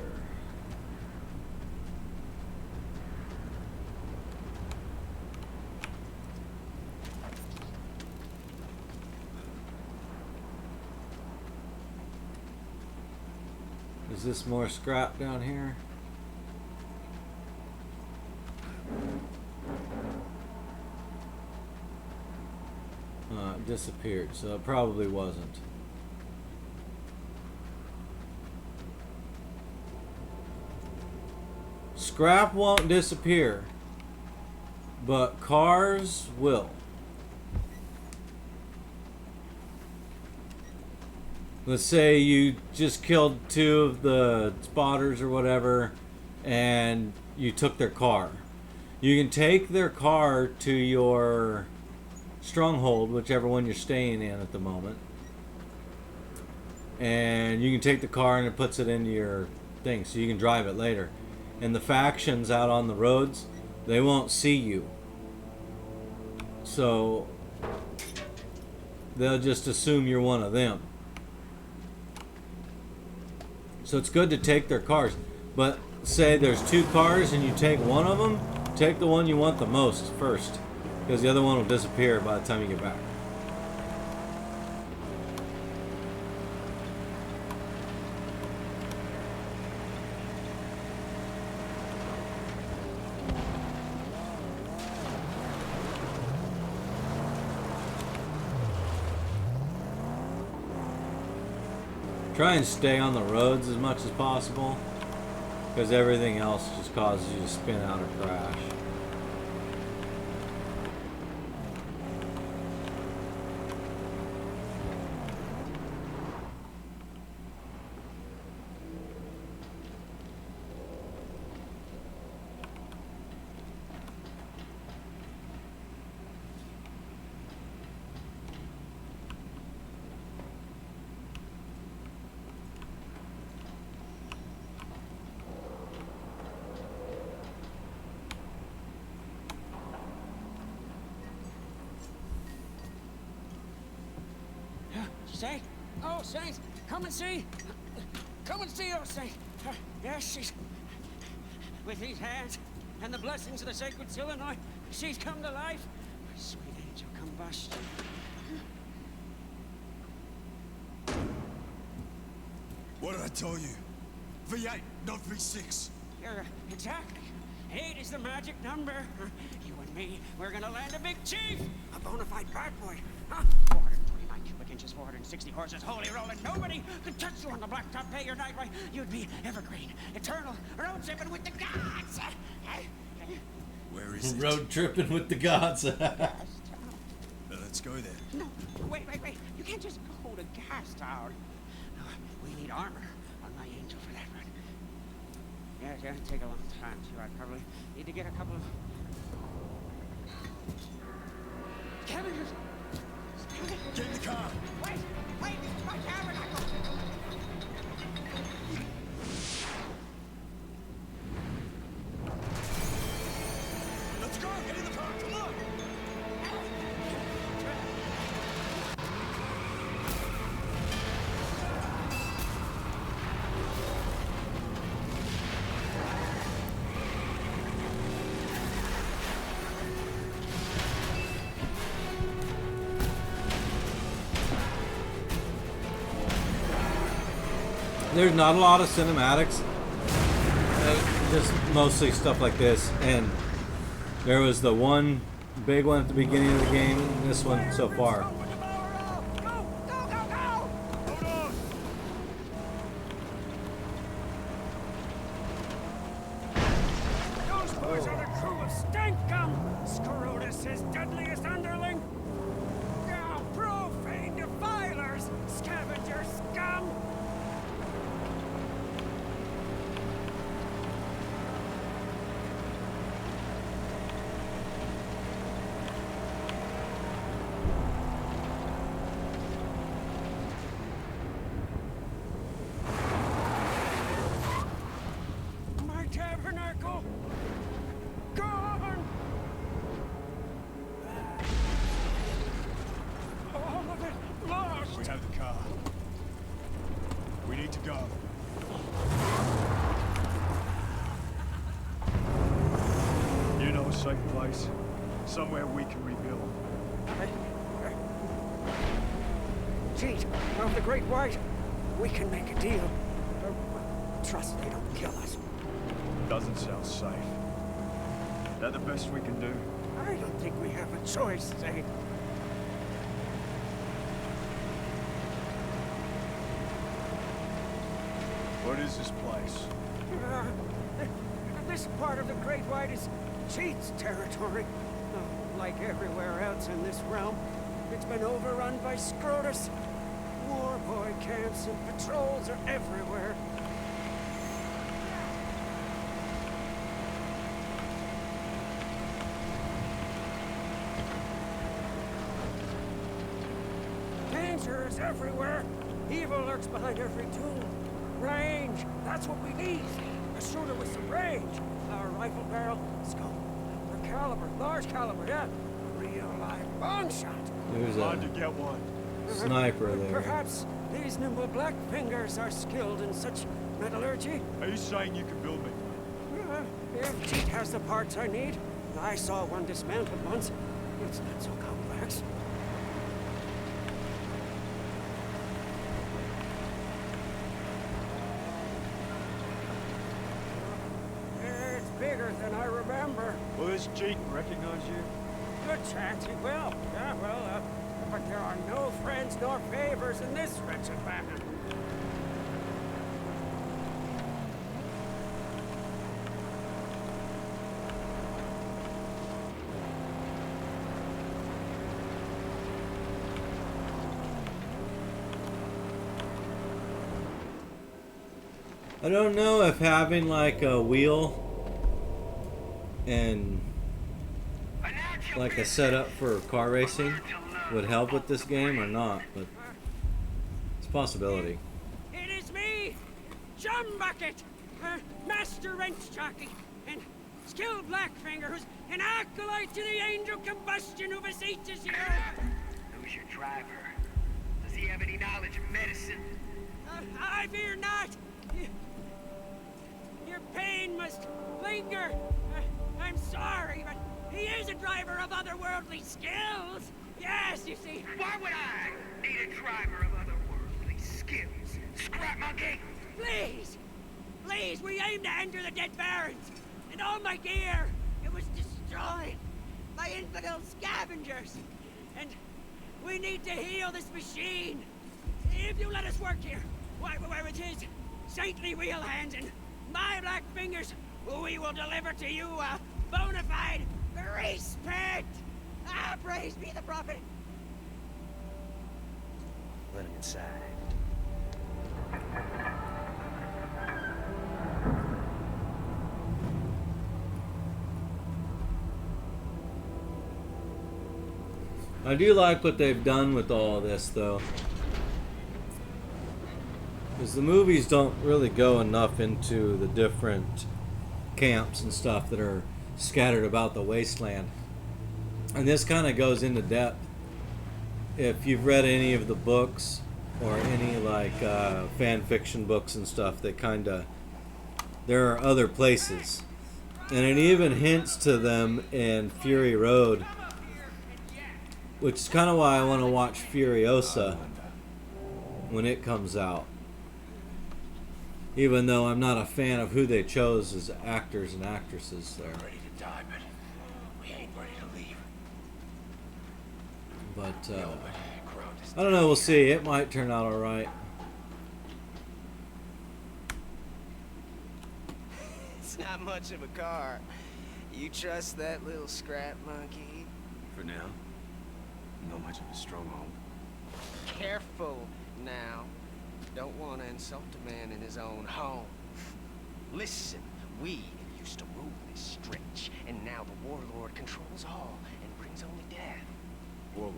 Is this more scrap down here? It disappeared, so it probably wasn't. Scrap won't disappear, but cars will. Let's say you just killed 2 of the spotters or whatever, and you took their car. You can take their car to your stronghold, whichever one you're staying in at the moment, and you can take the car and it puts it into your thing, so you can drive it later. And the factions out on the roads, they won't see you, so they'll just assume you're one of them. So it's good to take their cars, but say there's 2 cars and you take one of them, take the one you want the most first, because the other one will disappear by the time you get back. Try and stay on the roads as much as possible, because everything else just causes you to spin out or crash. Saint? Oh, Saint, come and see. Come and see, oh, Saint. Yes, she's... With these hands and the blessings of the sacred Illinois, she's come to life. My sweet angel combustion. What did I tell you? V8, not V6. You're exactly. 8 is the magic number. You and me, we're gonna land a big chief. A bona fide bad boy. 429 cubic inches, 460 horses, holy rolling. Nobody could touch you on the blacktop, pay your night right. You'd be evergreen, eternal, road tripping with the gods. Where is it? Road tripping with the gods. Let's go there. No, wait. You can't just go to Gas Town. No, We need armor on my angel for that run. Yeah, it's gonna take a long time, too. I probably need to get a couple of... Scavengers! Get in the car! Wait! Wait! My tabernacle! Let's go! Get in the car! Come on! There's not a lot of cinematics, just mostly stuff like this, and there was the one big one at the beginning of the game, and this one so far. Go! Go! Go! Go! Hold on! Those boys are the crew of Stankum, Scrotus' deadliest underling. Now, profane defilers, scavenger scum. My tabernacle gone. All of it lost. We have the car. We need to go. You know a safe place? Somewhere we can rebuild. Cheat of the Great White. We can make a deal. Trust they don't kill us. Doesn't sound safe. That the best we can do? I don't think we have a choice, Zane. What is this place? This part of the Great White is Cheat's territory. Like everywhere else in this realm, it's been overrun by Scrotus. War boy camps and patrols are everywhere. Danger is everywhere. Evil lurks behind every tomb. Range, that's what we need. A shooter with some range. Our rifle barrel, scope, or caliber, large caliber, yeah. A real live bong shot. There's Hard to a get one. sniper there. Perhaps these nimble black fingers are skilled in such metallurgy. Are you saying you can build me? If Cheat has the parts I need, I saw one dismantled once. It's not so complex. It's bigger than I remember. Will this cheat recognize you? Good chance he will. Yeah, well, but there are no friends nor favors in this wretched band. I don't know if having like a wheel and like a setup for car racing would help with this game or not, but it's a possibility. It is me, Jum Bucket, Master Wrench Jockey, and skilled Blackfinger, who's an acolyte to the angel combustion who beseeches you. Who's your driver? Does he have any knowledge of medicine? I fear not. Your pain must linger. I'm sorry, but he is a driver of otherworldly skills. Yes, you see. Why would I need a driver of otherworldly skills? Scrap monkey! Please, please, we aim to enter the Dead Barrens, and all my gear, it was destroyed by infidel scavengers. And we need to heal this machine. If you let us work here, why, with his saintly wheel hands and my black fingers, we will deliver to you a bona fide respect. Ah, praise be the prophet. Let him inside. I do like what they've done with all of this, though. Because the movies don't really go enough into the different camps and stuff that are scattered about the wasteland. And this kind of goes into depth. If you've read any of the books or any like fan fiction books and stuff, they kind of, there are other places. And it even hints to them in Fury Road, which is kind of why I want to watch Furiosa when it comes out. Even though I'm not a fan of who they chose as actors and actresses there. Ready to die, but we ain't ready to leave. But, I don't know, we'll see. It might turn out alright. It's not much of a car. You trust that little scrap monkey? For now, not much of a stronghold. Careful now. Don't want to insult a man in his own home. Listen, we used to rule this stretch, and now the warlord controls all and brings only death. Warlord.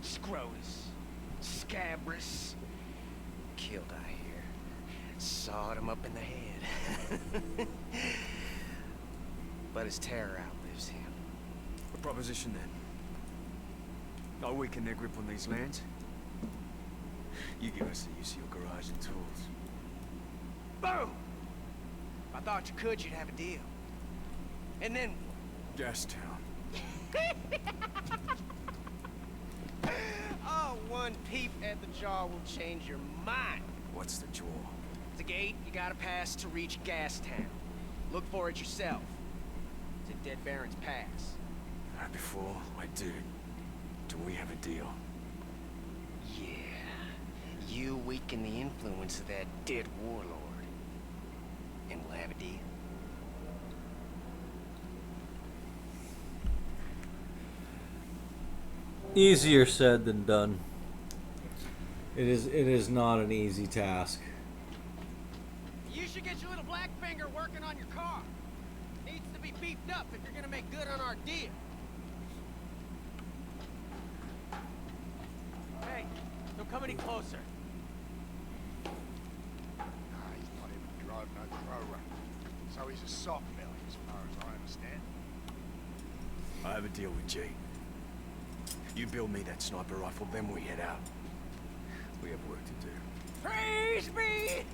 Scrotus, Scabrous, killed, I hear. Sawed him up in the head. But his terror outlives him. A proposition then. I'll weaken their grip on these lands. You give us the use of your garage and tools. Boom! If I thought you could, you'd have a deal. And then... Gastown. Oh, one peep at the jaw will change your mind. What's the jaw? It's a gate you gotta pass to reach Gastown. Look for it yourself. It's in Dead Baron's Pass. Before I do we have a deal? Yeah. You weaken the influence of that dead warlord. And we'll have a deal. Easier said than done. It is not an easy task. You should get your little black finger working on your car. Needs to be beefed up if you're gonna make good on our deal. Hey, don't come any closer. He's not even drove no thrower. So he's a soft belly as far as I understand. I have a deal with G. You build me that sniper rifle, then we head out. We have work to do. Praise me!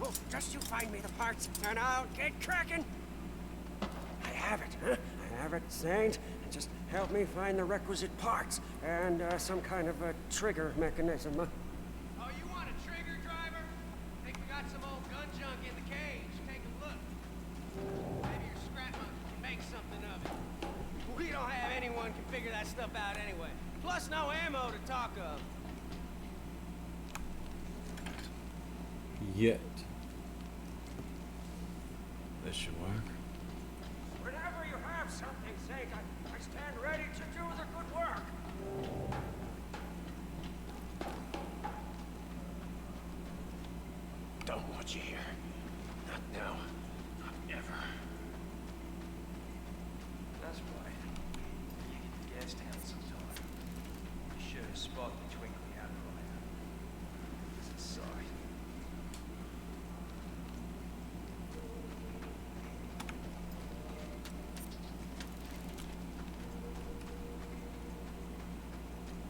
Well, just you find me the parts, and I'll get cracking. I have it, huh? I have it, Saint. Just help me find the requisite parts and some kind of a trigger mechanism. Oh, you want a trigger, driver? Think we got some old gun junk in the cage. Take a look. Maybe your scrap monkey can make something of it. We don't have anyone can figure that stuff out anyway. Plus no ammo to talk of. Yet. This should work. Whenever you have something, Saint, I stand ready to do the good work. Don't want you here. Not now. Not ever. That's right. You get the gas down sometime. Be sure to spot the twinkly outrider. It's inside.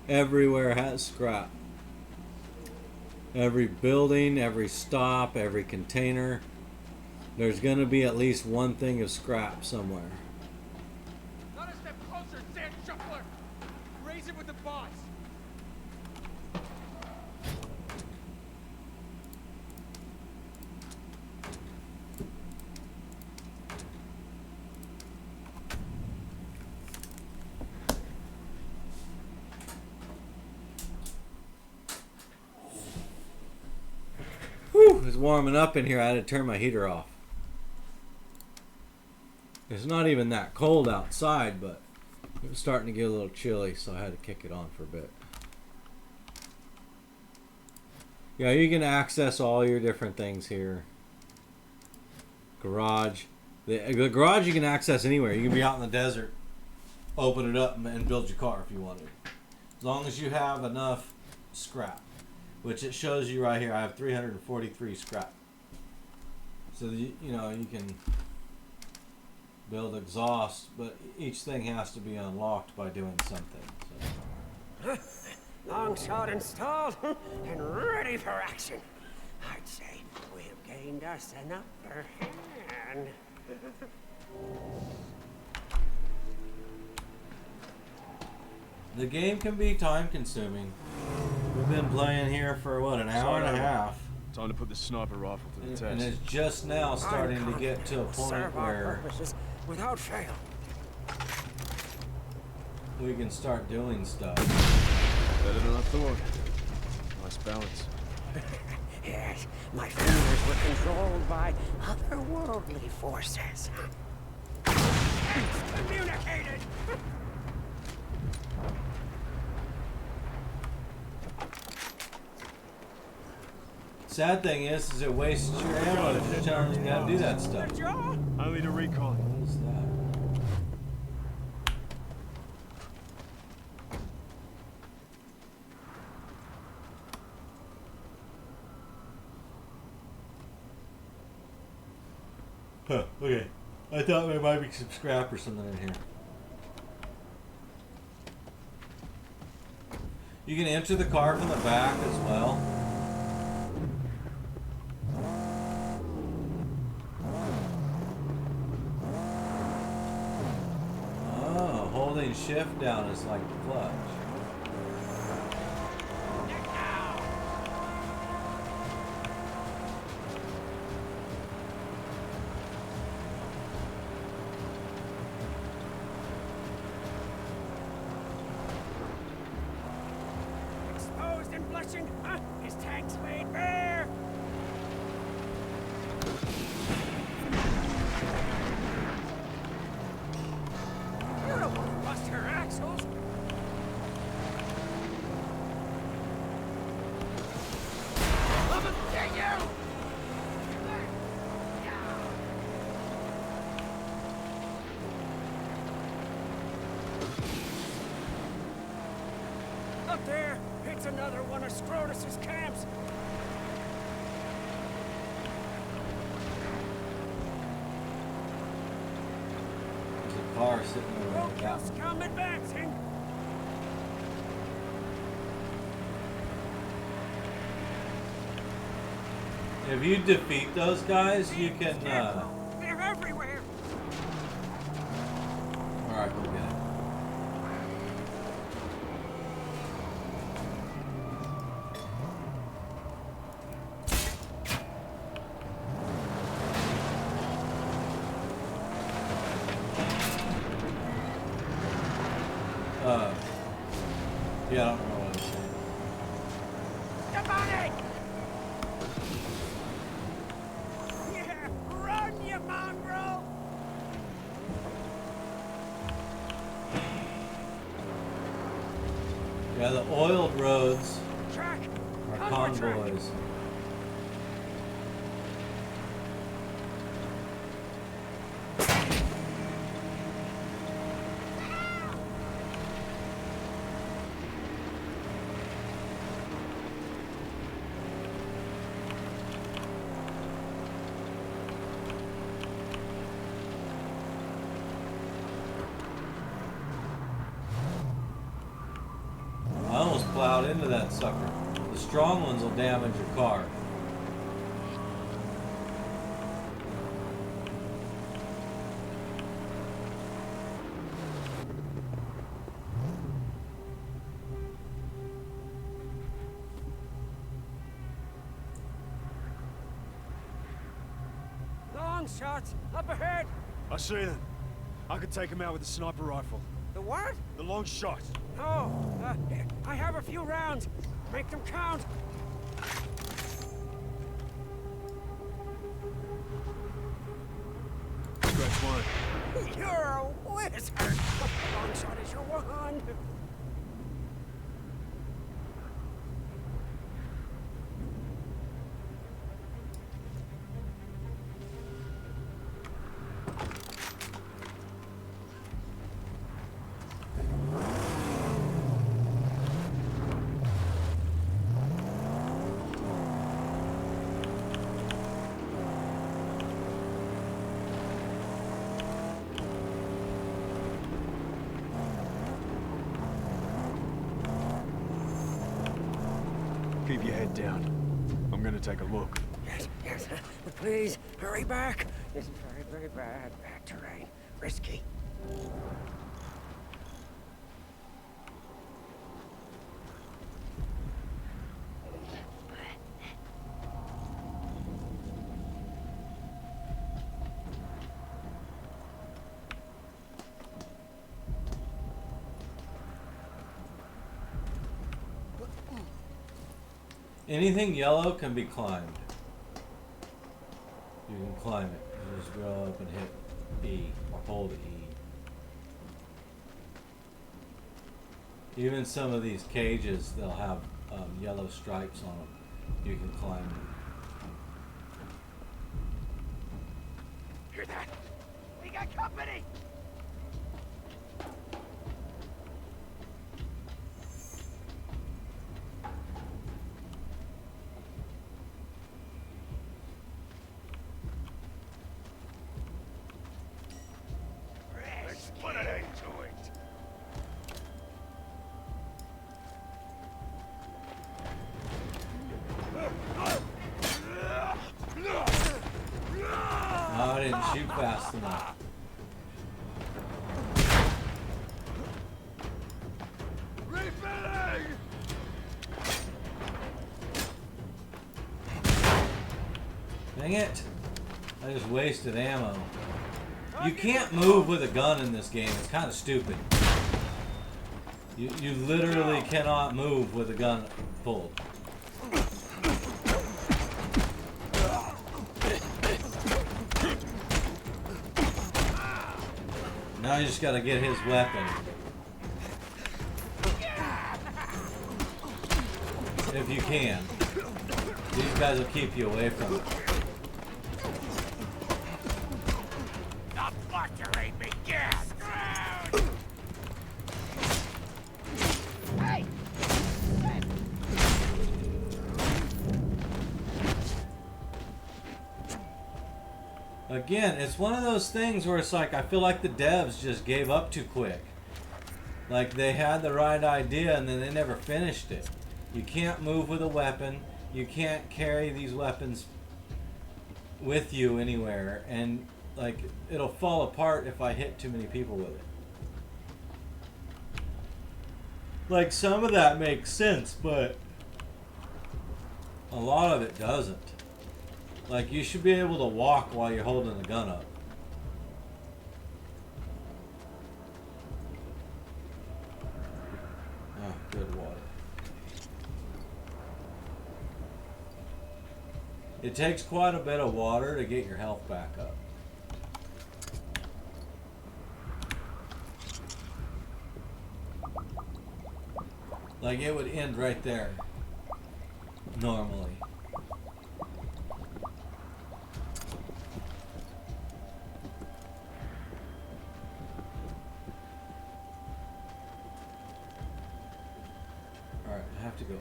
Everywhere has scrap. Every building, every stop, every container. There's going to be at least one thing of scrap somewhere. Not a step closer, sand shuffler! Raise it with the boss! Whew, it's warming up in here. I had to turn my heater off. It's not even that cold outside, but it was starting to get a little chilly, so I had to kick it on for a bit. Yeah, you can access all your different things here. Garage. The garage you can access anywhere. You can be out in the desert, open it up, and build your car if you wanted. As long as you have enough scrap, which it shows you right here. I have 343 scrap. So you know you can build exhaust, but each thing has to be unlocked by doing something. So. Long shot installed and ready for action. I'd say we've gained us an upper hand. The game can be time consuming. We've been playing here for what, an hour and a half. Time to put the sniper rifle to the test. And it's just now starting to get to a point Serve our where purposes without fail. we can start doing stuff. Better than I thought. Nice balance. Yes, my fingers were controlled by otherworldly forces. Excommunicated! Sad thing is it wastes your ammo if you're telling you how to do that stuff. Only to recon. What is that? Huh, okay. I thought there might be some scrap or something in here. You can enter the car from the back as well. Oh, holding shift down is like the clutch. Exposed and blushing, huh? His tank's laid bare. You don't want to bust her axles. Let me get you! Up there, it's another one of Scrotus's camps. There's a car sitting over there. Roadkill's come advancing. If you defeat those guys, you can. They're everywhere. Alright, we'll get it. Yeah, I don't know what I'm saying. Step on it! Yeah, run, you mongrel! Yeah, the oiled roads Track! are Convoy track. convoys. I almost plowed into that sucker. The strong ones will damage your car. Long shots, up ahead! I see them. I could take him out with a sniper rifle. The what? The long shot. Oh, I have a few rounds. Make them count. Scratch one. You're a wizard. Long shot is your wand. Keep your head down. I'm gonna take a look. Yes, yes, but please, hurry back. This is very, very bad terrain. Risky. Anything yellow can be climbed. You can climb it. You just go up and hit E or hold E. Even some of these cages, they'll have yellow stripes on them. You can climb them. Hear that? We got company! Let's put an end to it. Oh, I didn't shoot fast enough. Refilling! Dang it! I just wasted ammo. You can't move with a gun in this game. It's kind of stupid. You literally cannot move with a gun pulled. Now you just gotta get his weapon. If you can. These guys will keep you away from it. The butchering begins! Hey! Again, it's one of those things where it's like I feel like the devs just gave up too quick. Like they had the right idea and then they never finished it. You can't move with a weapon. You can't carry these weapons with you anywhere, and like it'll fall apart if I hit too many people with it. Like some of that makes sense, but a lot of it doesn't. Like you should be able to walk while you're holding the gun up. Oh, good water. It takes quite a bit of water to get your health back up. Like it would end right there, normally. Alright, I have to go up.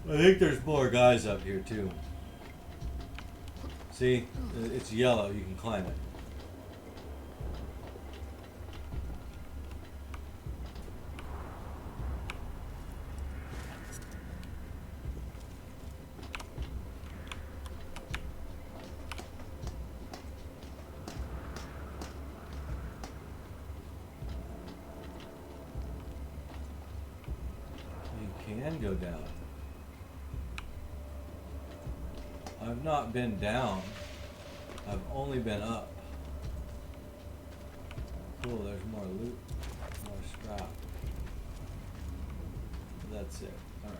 I think there's more guys up here too. See? It's yellow, you can climb it. You can go down. I've not been down. I've only been up. Cool, there's more loot. More scrap. That's it. Alright.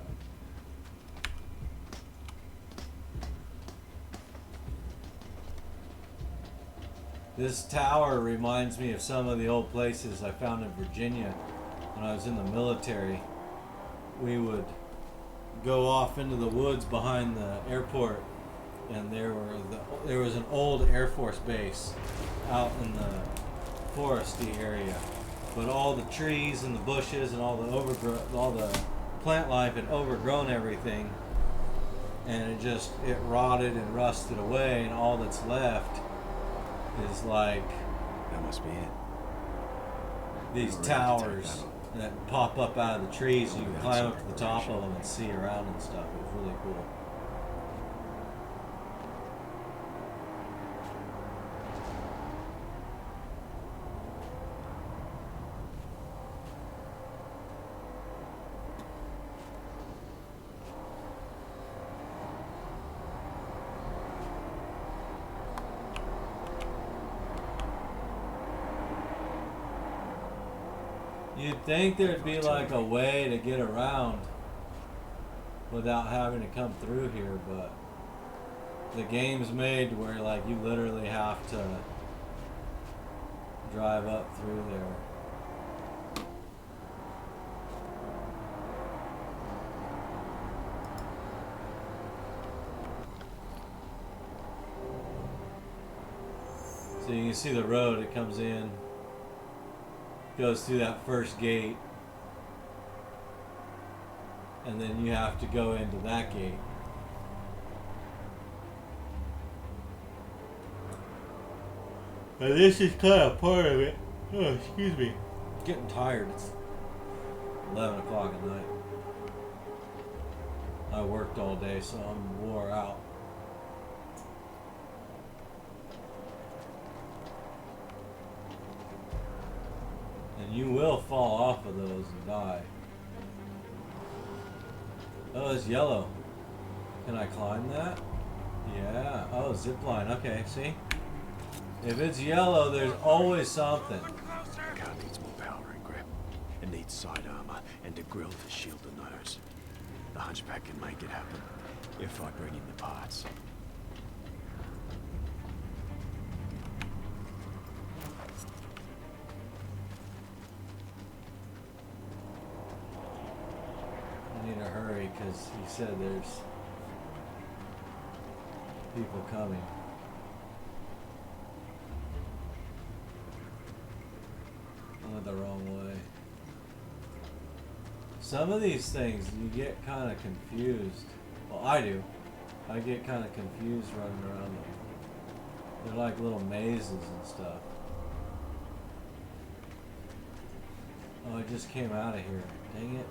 This tower reminds me of some of the old places I found in Virginia when I was in the military. We would go off into the woods behind the airport, and there was an old Air Force base out in the foresty area, but all the trees and the bushes and all the plant life had overgrown everything, and it rotted and rusted away, and all that's left is like That must be it. these towers that pop up out of the trees, and you can climb up to the top of them and see around and stuff. It was really cool. You'd think there'd be like a way to get around without having to come through here, but the game's made where like you literally have to drive up through there. So you can see the road, it comes in, goes through that first gate, and then you have to go into that gate. And this is kind of part of it. Oh, excuse me. I'm getting tired. It's 11 o'clock at night. I worked all day, so I'm wore out. And you will fall off of those and die. Oh, it's yellow. Can I climb that? Yeah. Oh, zip line. Okay, see? If it's yellow, there's always something. The car needs more power and grip. It needs side armor and a grill to shield the nose. The hunchback can make it happen if I bring in the parts. I need to hurry because he said there's people coming. I went the wrong way. Some of these things you get kind of confused. Well, I do. I get kind of confused running around them. They're like little mazes and stuff. Oh, I just came out of here. Dang it.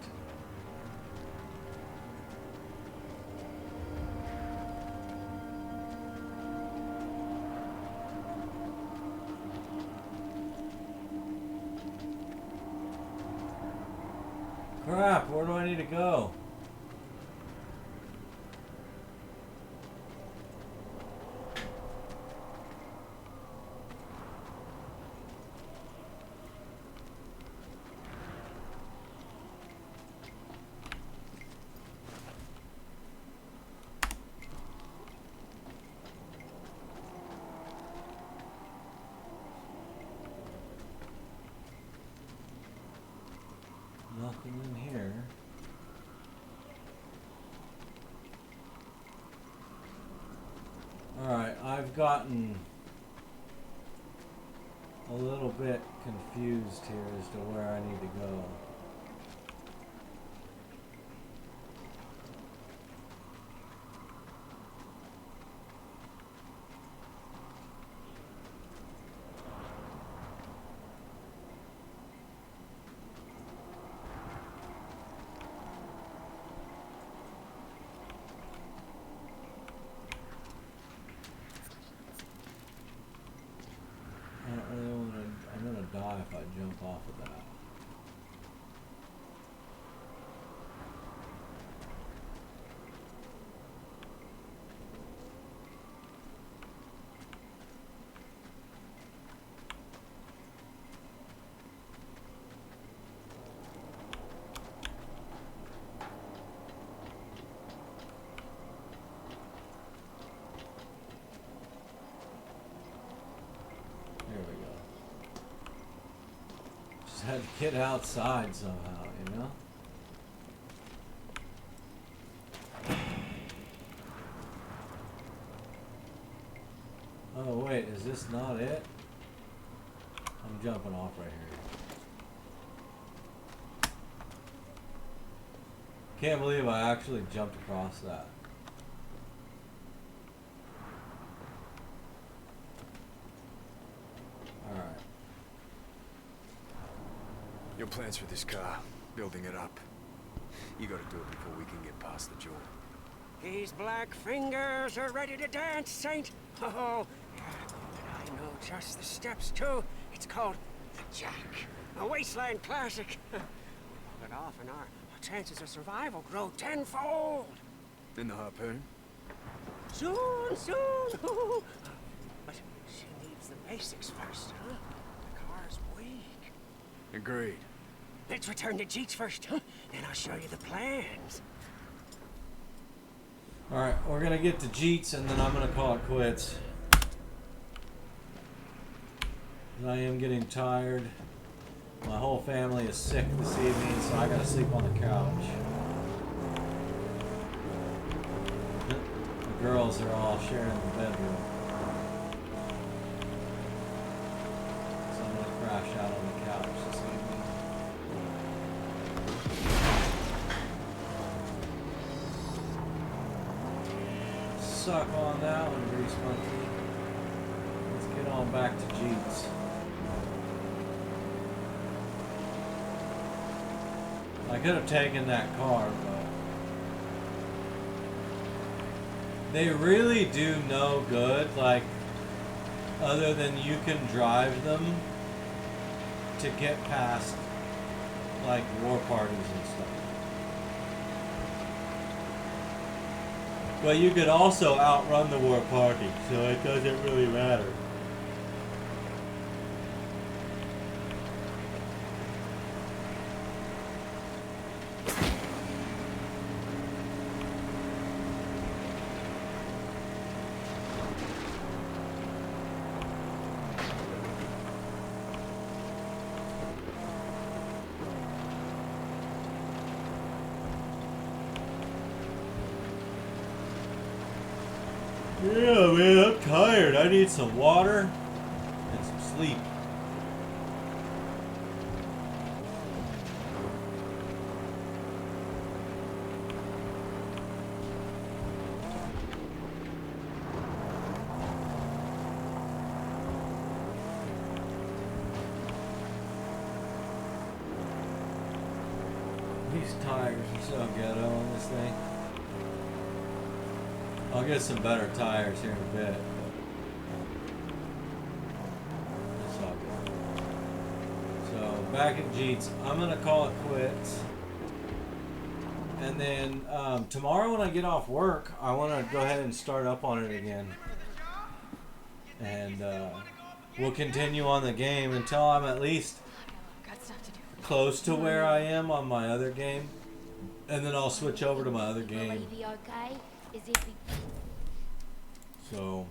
Crap, where do I need to go? Nothing in here. Alright, I've gotten a little bit confused here as to where I need to go. I don't really want to. I'm gonna die if I jump off of that. There we go. Just had to get outside somehow, you know? Oh wait, is this not it? I'm jumping off right here. Can't believe I actually jumped across that. Alright. Your plans for this car, building it up. You gotta do it before we can get past the jaw. These black fingers are ready to dance, Saint. Oh, yeah, and I know just the steps, too. It's called the Jack, a wasteland classic. We pull it off and our chances of survival grow tenfold. And the harpoon? Soon, soon. But she needs the basics first, huh? The car's weak. Agreed. Let's return to Jeets first, huh? Then I'll show you the plans. Alright, we're gonna get to Jeets and then I'm gonna call it quits. I am getting tired. My whole family is sick this evening, so I gotta sleep on the couch. The girls are all sharing the bedroom. So I'm gonna crash out on the couch this evening. Suck on that one, Grease Monkey. Let's get on back to Jeets. I could have taken that car, but they really do no good, like, other than you can drive them to get past, like, war parties and stuff. But you could also outrun the war party, so it doesn't really matter. Yeah, man, I'm tired. I need some water and some sleep. These tires are so ghetto on this thing. I'll get some better tires here in a bit. That's all good. So back at Jeets, I'm gonna call it quits. And then tomorrow when I get off work, I want to go ahead and start up on it again. And we'll continue on the game until I'm at least close to where I am on my other game. And then I'll switch over to my other game. So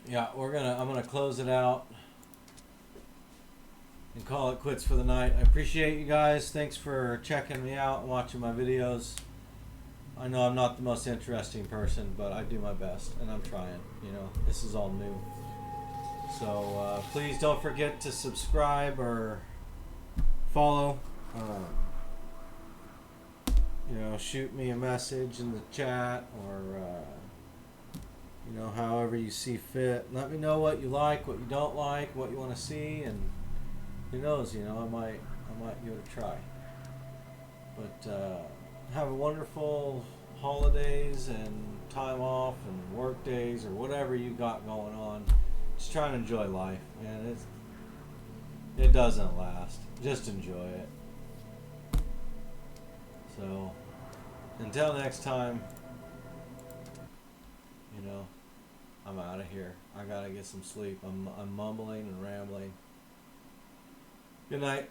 yeah, I'm gonna close it out and call it quits for the night. I appreciate you guys. Thanks for checking me out and watching my videos. I know I'm not the most interesting person, but I do my best and I'm trying. You know, this is all new. So please don't forget to subscribe or follow. You know, shoot me a message in the chat or you know, however you see fit. Let me know what you like, what you don't like, what you want to see, and who knows, you know, I might give it a try. But have a wonderful holidays and time off and work days or whatever you got going on. Just try and enjoy life, man. It doesn't last. Just enjoy it. So until next time, you know, I'm out of here. I gotta get some sleep. I'm mumbling and rambling. Good night.